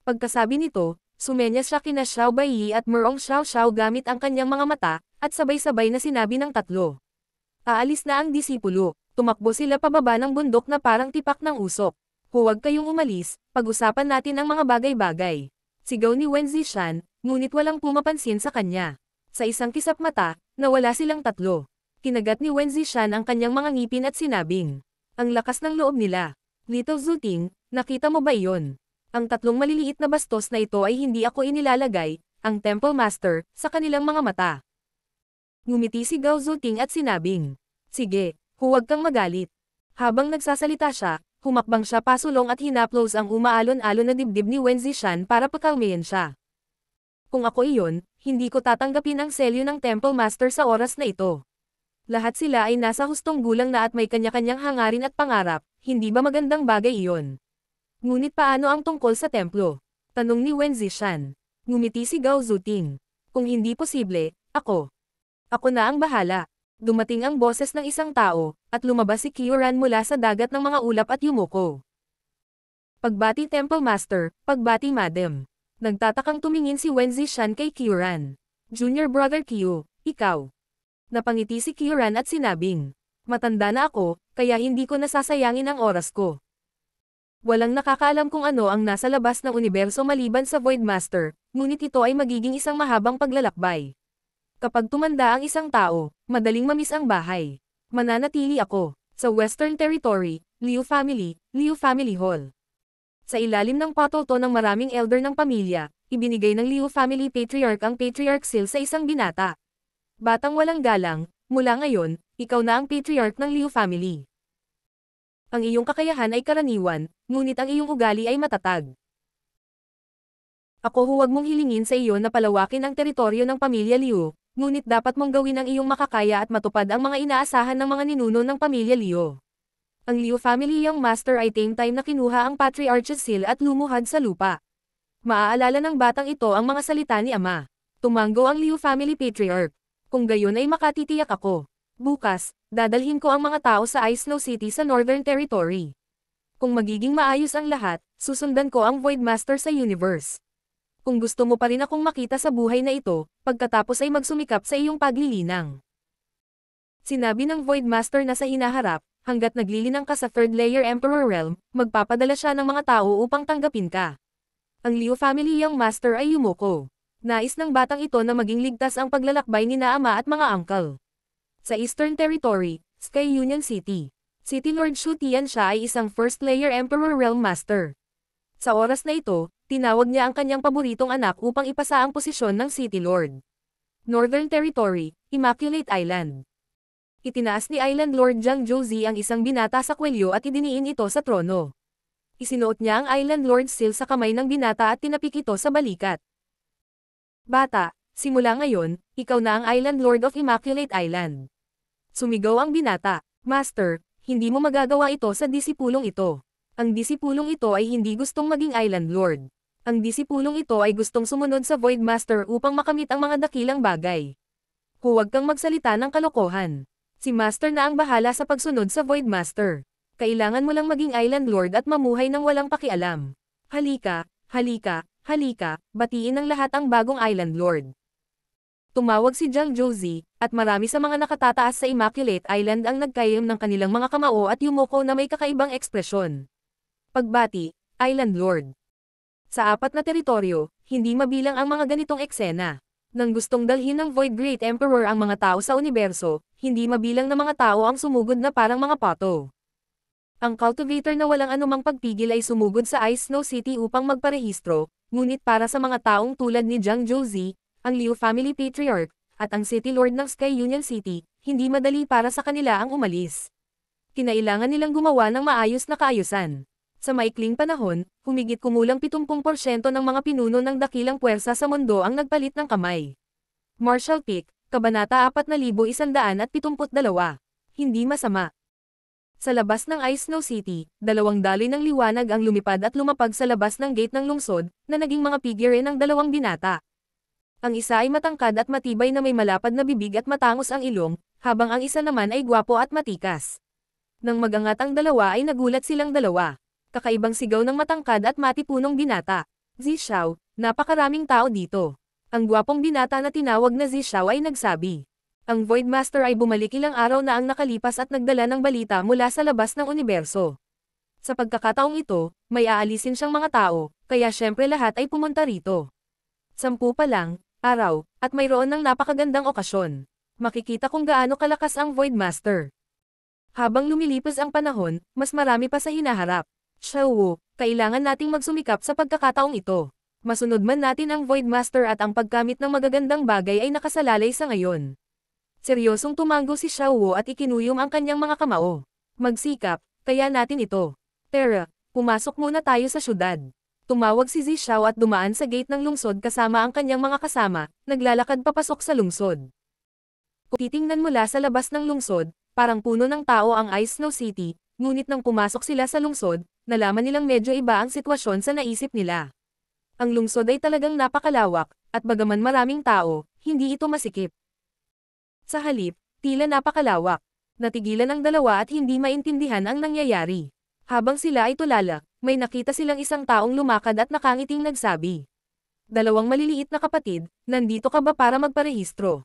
Pagkasabi nito, sumenyas siya kina Xiao Baiyi at Merong Xiao Xiao gamit ang kanyang mga mata, at sabay-sabay na sinabi ng tatlo. Aalis na ang disipulo, tumakbo sila pababa ng bundok na parang tipak ng usok. Huwag kayong umalis, pag-usapan natin ang mga bagay-bagay. Sigaw ni Wen Zishan, ngunit walang pumapansin sa kanya. Sa isang kisap mata, nawala silang tatlo. Kinagat ni Wen Zishan ang kanyang mga ngipin at sinabing, ang lakas ng loob nila. Little Zuting, nakita mo ba iyon? Ang tatlong maliliit na bastos na ito ay hindi ako inilalagay, ang Temple Master, sa kanilang mga mata. Ngumiti si Gao Zuting at sinabing, sige, huwag kang magalit. Habang nagsasalita siya, humakbang siya pasulong at hinaplos ang umaalon-alon na dibdib ni Wen Zishan para pakalmayan siya. Kung ako iyon, hindi ko tatanggapin ang selyo ng Temple Master sa oras na ito. Lahat sila ay nasa hustong gulang na at may kanya-kanyang hangarin at pangarap, hindi ba magandang bagay iyon? Ngunit paano ang tungkol sa templo? Tanong ni Wen Zishan. Ngumiti si Gao Zuting. Kung hindi posible, ako. Ako na ang bahala. Dumating ang boses ng isang tao, at lumabas si Kyoran mula sa dagat ng mga ulap at yumuko. Pagbati Temple Master, pagbati Madam. Nagtatakang tumingin si Wen Zishan kay Kyoran. Junior Brother Kyo, ikaw. Napangiti si Kyoran at sinabing, matanda na ako, kaya hindi ko nasasayangin ang oras ko. Walang nakakaalam kung ano ang nasa labas ng universo maliban sa Void Master, ngunit ito ay magiging isang mahabang paglalakbay. Kapag tumanda ang isang tao, madaling mamiss ang bahay. Mananatili ako sa Western Territory, Liu Family Hall. Sa ilalim ng patolto ng maraming elder ng pamilya, ibinigay ng Liu Family Patriarch ang Patriarch Seal sa isang binata. Batang walang galang, mula ngayon, ikaw na ang Patriarch ng Liu Family. Ang iyong kakayahan ay karaniwan, ngunit ang iyong ugali ay matatag. Ako huwag mong hilingin sa iyo na palawakin ang teritoryo ng pamilya Liu, ngunit dapat mong gawin ang iyong makakaya at matupad ang mga inaasahan ng mga ninuno ng pamilya Liu. Ang Liu Family Young Master ay time na kinuha ang Patriarch's Seal at lumuhad sa lupa. Maaalala ng batang ito ang mga salita ni Ama. Tumanggo ang Liu Family Patriarch. Kung gayon ay makatitiyak ako. Bukas, dadalhin ko ang mga tao sa Ice Snow City sa Northern Territory. Kung magiging maayos ang lahat, susundan ko ang Void Master sa universe. Kung gusto mo pa rin akong makita sa buhay na ito, pagkatapos ay magsumikap sa iyong paglilinang. Sinabi ng Void Master na sa hinaharap, hanggat naglilinang ka sa Third Layer Emperor Realm, magpapadala siya ng mga tao upang tanggapin ka. Ang Liu Family Young Master ay yumuko. Nais ng batang ito na maging ligtas ang paglalakbay ni na ama at mga uncle. Sa Eastern Territory, Sky Union City. City Lord Shu Tian siya ay isang First Layer Emperor Realm Master. Sa oras na ito, tinawag niya ang kanyang paboritong anak upang ipasa ang posisyon ng City Lord. Northern Territory, Immaculate Island. Itinaas ni Island Lord Zhang Zhouzi ang isang binata sa kwelyo at idiniin ito sa trono. Isinuot niya ang Island Lord Seal sa kamay ng binata at tinapik ito sa balikat. Bata, simula ngayon, ikaw na ang Island Lord of Immaculate Island. Sumigaw ang binata, Master, hindi mo magagawa ito sa disipulong ito. Ang disipulong ito ay hindi gustong maging Island Lord. Ang disipulong ito ay gustong sumunod sa Void Master upang makamit ang mga dakilang bagay. Huwag kang magsalita ng kalokohan. Si Master na ang bahala sa pagsunod sa Void Master. Kailangan mo lang maging Island Lord at mamuhay ng walang pakialam. Halika, halika, halika, batiin ng lahat ang bagong Island Lord. Tumawag si Zhang Zhouzi, at marami sa mga nakatataas sa Immaculate Island ang nagkayam ng kanilang mga kamao at yumuko na may kakaibang ekspresyon. Pagbati, Island Lord. Sa apat na teritoryo, hindi mabilang ang mga ganitong eksena. Nang gustong dalhin ng Void Great Emperor ang mga tao sa universo, hindi mabilang na mga tao ang sumugod na parang mga pato. Ang cultivator na walang anumang pagpigil ay sumugod sa Ice Snow City upang magparehistro, ngunit para sa mga taong tulad ni Zhang Zhouzi, ang Liu Family Patriarch, at ang City Lord ng Sky Union City, hindi madali para sa kanila ang umalis. Kinailangan nilang gumawa ng maayos na kaayusan. Sa maikling panahon, humigit kumulang 70% ng mga pinuno ng dakilang puwersa sa mundo ang nagpalit ng kamay. Marshall Peak, Kabanata 4172. Hindi masama. Sa labas ng Ice Snow City, dalawang daloy ng liwanag ang lumipad at lumapag sa labas ng gate ng lungsod, na naging mga figure ng dalawang binata. Ang isa ay matangkad at matibay na may malapad na bibig at matangos ang ilong, habang ang isa naman ay gwapo at matikas. Nang magangat ang dalawa ay nagulat silang dalawa. Kakaibang sigaw ng matangkad at matipunong binata. Zishao, napakaraming tao dito. Ang gwapong binata na tinawag na Zishao ay nagsabi. Ang Void Master ay bumalik ilang araw na ang nakalipas at nagdala ng balita mula sa labas ng universo. Sa pagkakataong ito, may aalisin siyang mga tao, kaya syempre lahat ay pumunta rito. 10 pa lang, araw, at mayroon ng napakagandang okasyon. Makikita kung gaano kalakas ang Void Master. Habang lumilipas ang panahon, mas marami pa sa hinaharap. Xiao, kailangan nating magsumikap sa pagkakataong ito. Masunod man natin ang Void Master at ang pagkamit ng magagandang bagay ay nakasalalay sa ngayon. Seryosong tumango si Xiao at ikinuyom ang kanyang mga kamao. Magsikap, kaya natin ito. Tara, pumasok muna tayo sa syudad. Tumawag si Zi Xiao at dumaan sa gate ng lungsod kasama ang kanyang mga kasama, naglalakad papasok sa lungsod. Kung titingnan mula sa labas ng lungsod, parang puno ng tao ang Ice Snow City, ngunit nang pumasok sila sa lungsod, nalaman nilang medyo iba ang sitwasyon sa naisip nila. Ang lungsod ay talagang napakalawak, at bagaman maraming tao, hindi ito masikip. Sa halip, tila napakalawak. Natigilan ang dalawa at hindi maintindihan ang nangyayari. Habang sila ay tulala, may nakita silang isang taong lumakad at nakangiting nagsabi. Dalawang maliliit na kapatid, nandito ka ba para magparehistro?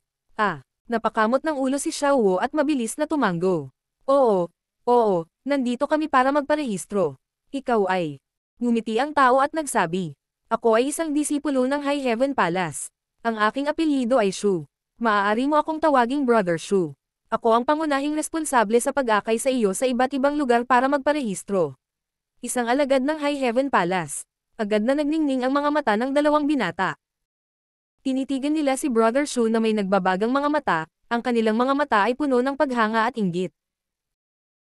Napakamot ng ulo si Xiao at mabilis na tumango. Oo, nandito kami para magparehistro. Ikaw ay. Ngumiti ang tao at nagsabi. Ako ay isang disipulo ng High Heaven Palace. Ang aking apelyido ay Shu. Maaari mo akong tawaging Brother Shu. Ako ang pangunahing responsable sa pag-akay sa iyo sa iba't ibang lugar para magparehistro. Isang alagad ng High Heaven Palace. Agad na nagningning ang mga mata ng dalawang binata. Tinitigan nila si Brother Shu na may nagbabagang mga mata, ang kanilang mga mata ay puno ng paghanga at inggit.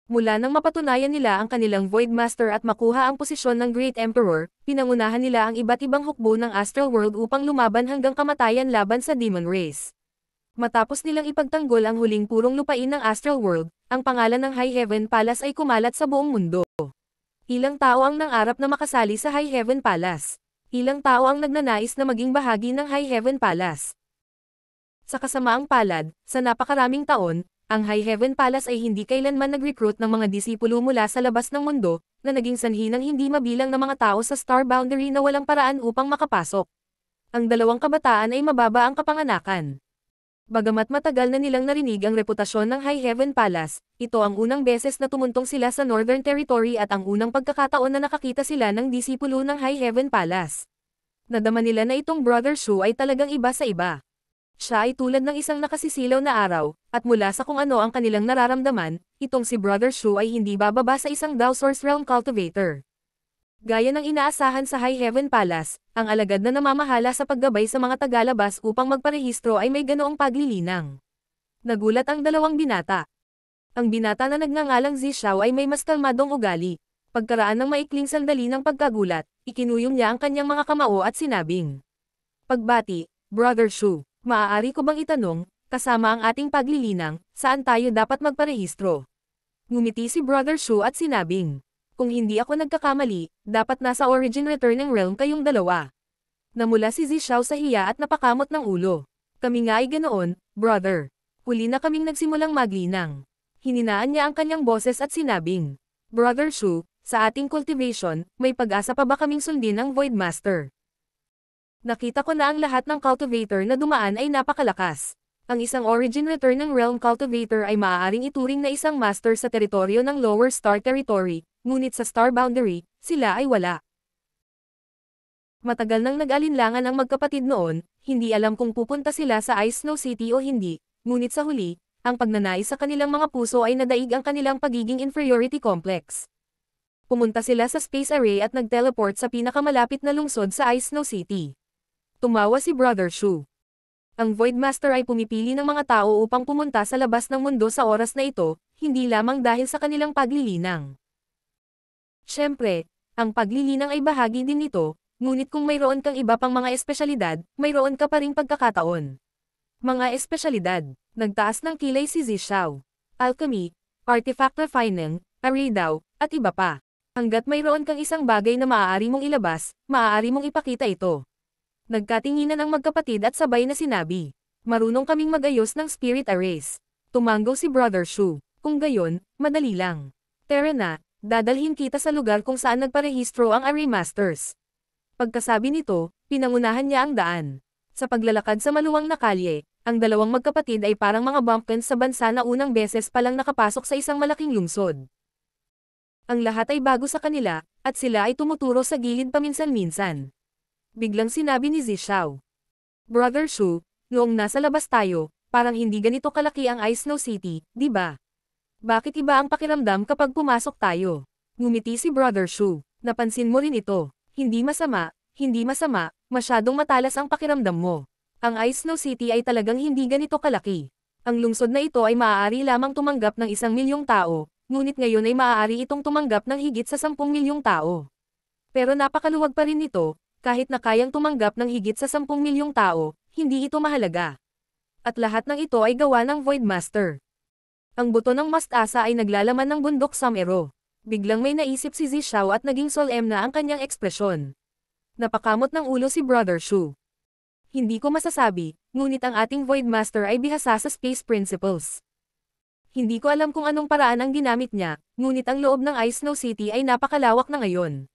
Mula nang mapatunayan nila ang kanilang Void Master at makuha ang posisyon ng Great Emperor, pinangunahan nila ang iba't ibang hukbo ng Astral World upang lumaban hanggang kamatayan laban sa Demon Race. Matapos nilang ipagtanggol ang huling purong lupain ng Astral World, ang pangalan ng High Heaven Palace ay kumalat sa buong mundo. Ilang tao ang nangarap na makasali sa High Heaven Palace. Ilang tao ang nagnanais na maging bahagi ng High Heaven Palace. Sa kasamaang palad, sa napakaraming taon, ang High Heaven Palace ay hindi kailanman nag-recruit ng mga disipulo mula sa labas ng mundo, na naging sanhi ng hindi mabilang na mga tao sa Star Boundary na walang paraan upang makapasok. Ang dalawang kabataan ay mababa ang kapanganakan. Bagamat matagal na nilang narinig ang reputasyon ng High Heaven Palace, ito ang unang beses na tumuntong sila sa Northern Territory at ang unang pagkakataon na nakakita sila ng disipulo ng High Heaven Palace. Nadama nila na itong Brother Shu ay talagang iba sa iba. Siya ay tulad ng isang nakasisilaw na araw, at mula sa kung ano ang kanilang nararamdaman, itong si Brother Shu ay hindi bababa sa isang Dao Source Realm Cultivator. Gaya ng inaasahan sa High Heaven Palace, ang alagad na namamahala sa paggabay sa mga tagalabas upang magparehistro ay may ganoong paglilinang. Nagulat ang dalawang binata. Ang binata na nagngangalang Zi Xiao ay may mas kalmadong ugali. Pagkaraan ng maikling sandali ng pagkagulat, ikinuyom niya ang kanyang mga kamao at sinabing. Pagbati, Brother Shu, maaari ko bang itanong, kasama ang ating paglilinang, saan tayo dapat magparehistro? Ngumiti si Brother Shu at sinabing. Kung hindi ako nagkakamali, dapat nasa Origin Returning Realm kayong dalawa. Namula si Zi Xiao sa hiya at napakamot ng ulo. Kami nga ay ganoon, brother. Huli na kaming nagsimulang maglinang. Hininaan niya ang kanyang boses at sinabing, Brother Shu, sa ating cultivation, may pag-asa pa ba kaming sundin ang Void Master? Nakita ko na ang lahat ng cultivator na dumaan ay napakalakas. Ang isang Origin Returning Realm Cultivator ay maaaring ituring na isang master sa teritoryo ng Lower Star Territory, ngunit sa Star Boundary, sila ay wala. Matagal nang nag-alinlangan ang magkapatid noon, hindi alam kung pupunta sila sa Ice Snow City o hindi, ngunit sa huli, ang pagnanais sa kanilang mga puso ay nadaig ang kanilang pagiging inferiority complex. Pumunta sila sa space array at nag-teleport sa pinakamalapit na lungsod sa Ice Snow City. Tumawa si Brother Shu. Ang Void Master ay pumipili ng mga tao upang pumunta sa labas ng mundo sa oras na ito, hindi lamang dahil sa kanilang paglilinang. Siyempre, ang paglilinang ay bahagi din nito, ngunit kung mayroon kang iba pang mga espesyalidad, mayroon ka pa ring pagkakataon. Mga espesyalidad, nagtaas ng kilay si Zi Xiao. Alchemy, Artifact Refining, Array daw, at iba pa. Hanggat mayroon kang isang bagay na maaari mong ilabas, maaari mong ipakita ito. Nagkatinginan ang magkapatid at sabay na sinabi, marunong kaming magayos ng spirit arrays. Tumango si Brother Shu. Kung gayon, madali lang. Tara na, dadalhin kita sa lugar kung saan nagparehistro ang Array Masters. Pagkasabi nito, pinangunahan niya ang daan. Sa paglalakad sa maluwang na kalye, ang dalawang magkapatid ay parang mga bumpkins sa bansa na unang beses palang nakapasok sa isang malaking lungsod. Ang lahat ay bago sa kanila, at sila ay tumuturo sa gilid paminsan-minsan. Biglang sinabi ni Zishao. Brother Shu, noong nasa labas tayo, parang hindi ganito kalaki ang Ice Snow City, di ba? Bakit iba ang pakiramdam kapag pumasok tayo? Ngumiti si Brother Shu. Napansin mo rin ito. Hindi masama, masyadong matalas ang pakiramdam mo. Ang Ice Snow City ay talagang hindi ganito kalaki. Ang lungsod na ito ay maaari lamang tumanggap ng 1,000,000 tao, ngunit ngayon ay maaari itong tumanggap ng higit sa 10,000,000 tao. Pero napakaluwag pa rin ito, kahit na kayang tumanggap ng higit sa 10,000,000 tao, hindi ito mahalaga. At lahat ng ito ay gawa ng Void Master. Ang buto ng mastasa ay naglalaman ng bundok Samero. Biglang may naisip si Zishao at naging solemn na ang kanyang ekspresyon. Napakamot ng ulo si Brother Shu. Hindi ko masasabi, ngunit ang ating Void Master ay bihasa sa Space Principles. Hindi ko alam kung anong paraan ang ginamit niya, ngunit ang loob ng Ice Snow City ay napakalawak na ngayon.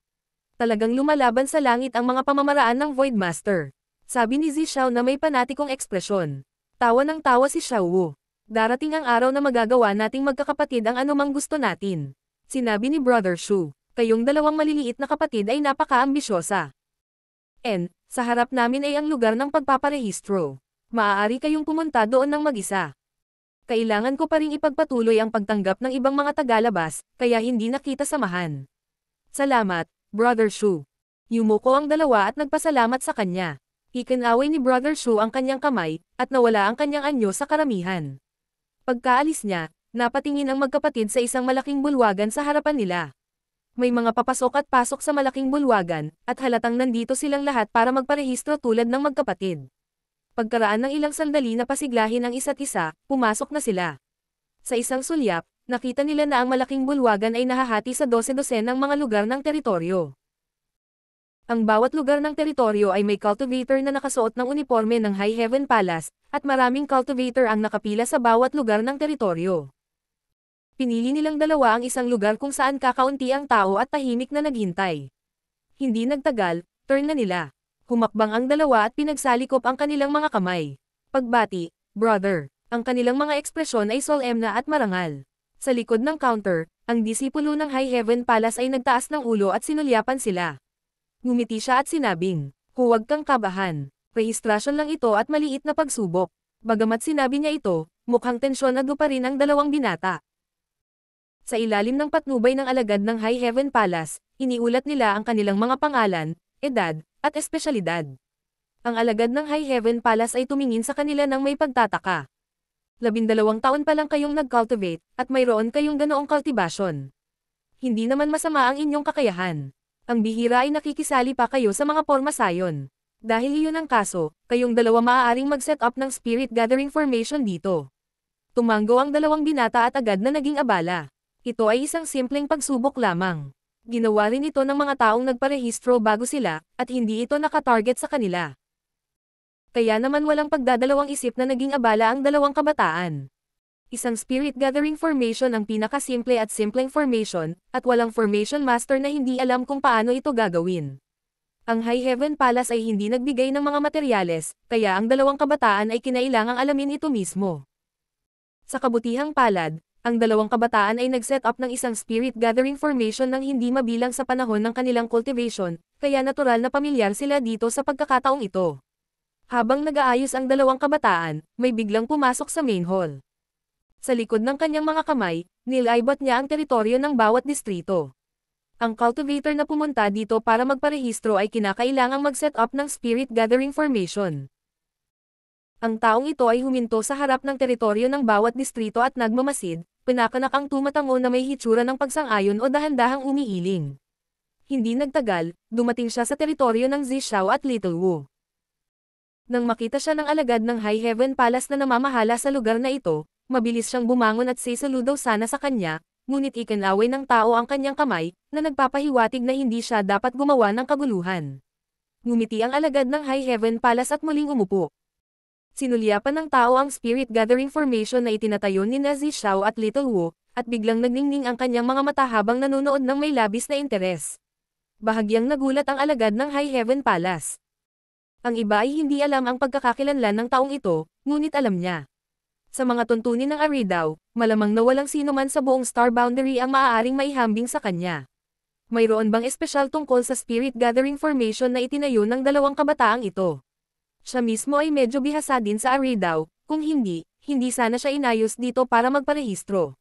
Talagang lumalaban sa langit ang mga pamamaraan ng Void Master. Sabi ni Zishao na may panatikong ekspresyon. Tawa ng tawa si Xiao Wu. Darating ang araw na magagawa nating magkakapatid ang anumang gusto natin. Sinabi ni Brother Shu, kayong dalawang maliliit na kapatid ay napaka-ambisyosa. Sa harap namin ay ang lugar ng pagpaparehistro. Maaari kayong pumunta doon ng mag-isa. Kailangan ko pa ring ipagpatuloy ang pagtanggap ng ibang mga tagalabas, kaya hindi na kita samahan. Salamat, Brother Shu. Yumuko ang dalawa at nagpasalamat sa kanya. Ikinaway ni Brother Shu ang kanyang kamay, at nawala ang kanyang anyo sa karamihan. Pagkaalis niya, napatingin ang magkapatid sa isang malaking bulwagan sa harapan nila. May mga papasok at pasok sa malaking bulwagan, at halatang nandito silang lahat para magparehistro tulad ng magkapatid. Pagkaraan ng ilang sandali na pasiglahin ang isa't isa, pumasok na sila. Sa isang sulyap, nakita nila na ang malaking bulwagan ay nahahati sa 12 ng mga lugar ng teritoryo. Ang bawat lugar ng teritoryo ay may cultivator na nakasuot ng uniforme ng High Heaven Palace, at maraming cultivator ang nakapila sa bawat lugar ng teritoryo. Pinili nilang dalawa ang isang lugar kung saan kakaunti ang tao at tahimik na naghintay. Hindi nagtagal, turn na nila. Humakbang ang dalawa at pinagsalikop ang kanilang mga kamay. Pagbati, brother. Ang kanilang mga ekspresyon ay solemn na at marangal. Sa likod ng counter, ang disipulo ng High Heaven Palace ay nagtaas ng ulo at sinulyapan sila. Ngumiti siya at sinabing, huwag kang kabahan. Rehistrasyon lang ito at maliit na pagsubok. Bagamat sinabi niya ito, mukhang tensyonado pa rin ang dalawang binata. Sa ilalim ng patnubay ng alagad ng High Heaven Palace, iniulat nila ang kanilang mga pangalan, edad, at espesyalidad. Ang alagad ng High Heaven Palace ay tumingin sa kanila ng may pagtataka. 12 taon pa lang kayong nag-cultivate, at mayroon kayong ganoong cultivation. Hindi naman masama ang inyong kakayahan. Ang bihira ay nakikisali pa kayo sa mga pormasayon. Dahil iyon ang kaso, kayong dalawa maaaring mag-set up ng spirit gathering formation dito. Tumanggo ang dalawang binata at agad na naging abala. Ito ay isang simpleng pagsubok lamang. Ginawa rin ito ng mga taong nagparehistro bago sila, at hindi ito nakatarget sa kanila. Kaya naman walang pagdadalawang isip na naging abala ang dalawang kabataan. Isang spirit gathering formation ang pinakasimple at simpleng formation, at walang formation master na hindi alam kung paano ito gagawin. Ang High Heaven Palace ay hindi nagbigay ng mga materyales, kaya ang dalawang kabataan ay kinailangang alamin ito mismo. Sa kabutihang palad, ang dalawang kabataan ay nag-set up ng isang spirit gathering formation nang hindi mabilang sa panahon ng kanilang cultivation, kaya natural na pamilyar sila dito sa pagkakataong ito. Habang nag-aayos ang dalawang kabataan, may biglang pumasok sa main hall. Sa likod ng kanyang mga kamay, nilaybot niya ang teritoryo ng bawat distrito. Ang cultivator na pumunta dito para magparehistro ay kinakailangang mag-set up ng spirit gathering formation. Ang taong ito ay huminto sa harap ng teritoryo ng bawat distrito at nagmamasid, pinakanak ang tumatango na may hitsura ng pagsang-ayon o dahan-dahang umiiling. Hindi nagtagal, dumating siya sa teritoryo ng Zishao at Little Wu. Nang makita siya ng alagad ng High Heaven Palace na namamahala sa lugar na ito, mabilis siyang bumangon at saludo sana sa kanya, ngunit ikinaway ng tao ang kanyang kamay, na nagpapahiwatig na hindi siya dapat gumawa ng kaguluhan. Ngumiti ang alagad ng High Heaven Palace at muling umupo. Sinulyapan ng tao ang spirit gathering formation na itinatayo ni Zishao at Little Wu, at biglang nagningning ang kanyang mga mata habang nanonood ng may labis na interes. Bahagyang nagulat ang alagad ng High Heaven Palace. Ang iba ay hindi alam ang pagkakakilanlan ng taong ito, ngunit alam niya. Sa mga tuntunin ng Aridaw, malamang na walang sino man sa buong Star Boundary ang maaaring maihambing sa kanya. Mayroon bang espesyal tungkol sa Spirit Gathering Formation na itinayo ng dalawang kabataang ito? Siya mismo ay medyo bihasa din sa Aridaw, kung hindi, hindi sana siya inayos dito para magparehistro.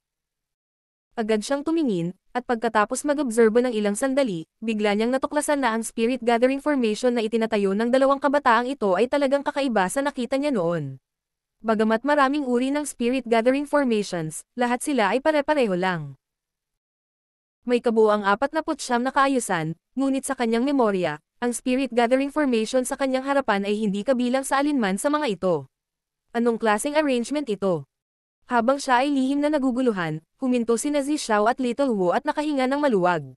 Agad siyang tumingin, at pagkatapos mag-obserbo ng ilang sandali, bigla niyang natuklasan na ang Spirit Gathering Formation na itinatayo ng dalawang kabataang ito ay talagang kakaiba sa nakita niya noon. Bagamat maraming uri ng Spirit Gathering Formations, lahat sila ay pare-pareho lang. May kabuuang 49 na kaayusan, ngunit sa kanyang memorya, ang Spirit Gathering Formation sa kanyang harapan ay hindi kabilang sa alinman sa mga ito. Anong klaseng arrangement ito? Habang siya ay lihim na naguguluhan, huminto sina Zishao at Little Wu at nakahinga ng maluwag.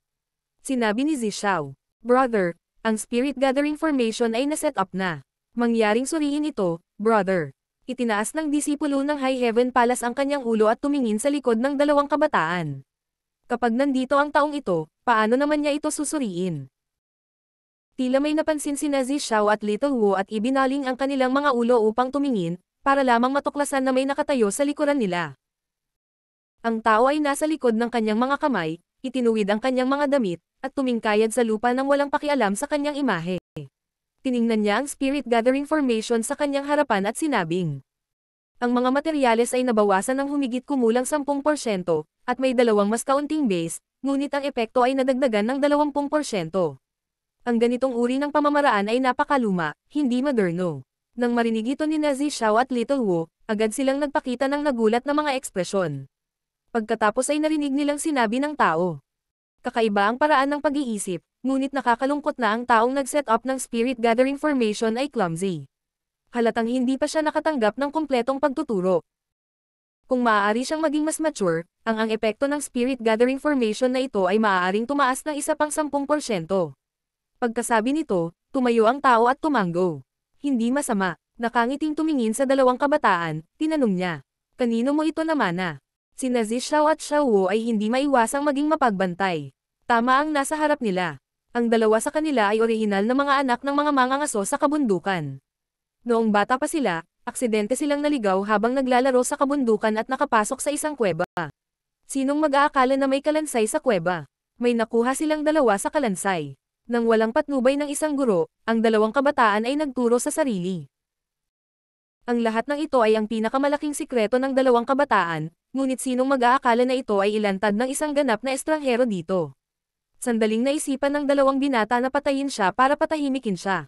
Sinabi ni Zishao, "Brother, ang Spirit Gathering Formation ay naset up na. Mangyaring suriin ito, brother." Itinaas ng disipulo ng High Heaven Palace ang kanyang ulo at tumingin sa likod ng dalawang kabataan. Kapag nandito ang taong ito, paano naman niya ito susuriin? Tila may napansin sina Zishao at Little Wu at ibinaling ang kanilang mga ulo upang tumingin, para lamang matuklasan na may nakatayo sa likuran nila. Ang tao ay nasa likod ng kanyang mga kamay, itinuwid ang kanyang mga damit, at tumingkayad sa lupa nang walang pakialam sa kanyang imahe. Tiningnan niya ang Spirit Gathering Formation sa kanyang harapan at sinabing, ang mga materyales ay nabawasan ng humigit kumulang 10%, at may dalawang mas kaunting base, ngunit ang epekto ay nadagdagan ng 20%. Ang ganitong uri ng pamamaraan ay napakaluma, hindi moderno. Nang marinig ito ni Zishao at Little Wu, agad silang nagpakita ng nagulat na mga ekspresyon. Pagkatapos ay narinig nilang sinabi ng tao. Kakaiba ang paraan ng pag-iisip, ngunit nakakalungkot na ang taong nag-set up ng Spirit Gathering Formation ay clumsy. Halatang hindi pa siya nakatanggap ng kumpletong pagtuturo. Kung maaari siyang maging mas mature, ang epekto ng Spirit Gathering Formation na ito ay maaaring tumaas ng isa pang 10%. Pagkasabi nito, tumayo ang tao at tumanggo. Hindi masama. Nakangiting tumingin sa dalawang kabataan, tinanong niya. Kanino mo ito namana? Sina Zishao at Xiaowu ay hindi maiwasang maging mapagbantay. Tama ang nasa harap nila. Ang dalawa sa kanila ay orihinal na mga anak ng mga mangangaso sa kabundukan. Noong bata pa sila, aksidente silang naligaw habang naglalaro sa kabundukan at nakapasok sa isang kuweba. Sinong mag-aakala na may kalansay sa kuweba? May nakuha silang dalawa sa kalansay. Nang walang patnubay ng isang guro, ang dalawang kabataan ay nagturo sa sarili. Ang lahat ng ito ay ang pinakamalaking sikreto ng dalawang kabataan, ngunit sinong mag-aakala na ito ay ilantad ng isang ganap na estranghero dito. Sandaling naisipan ng dalawang binata na patayin siya para patahimikin siya.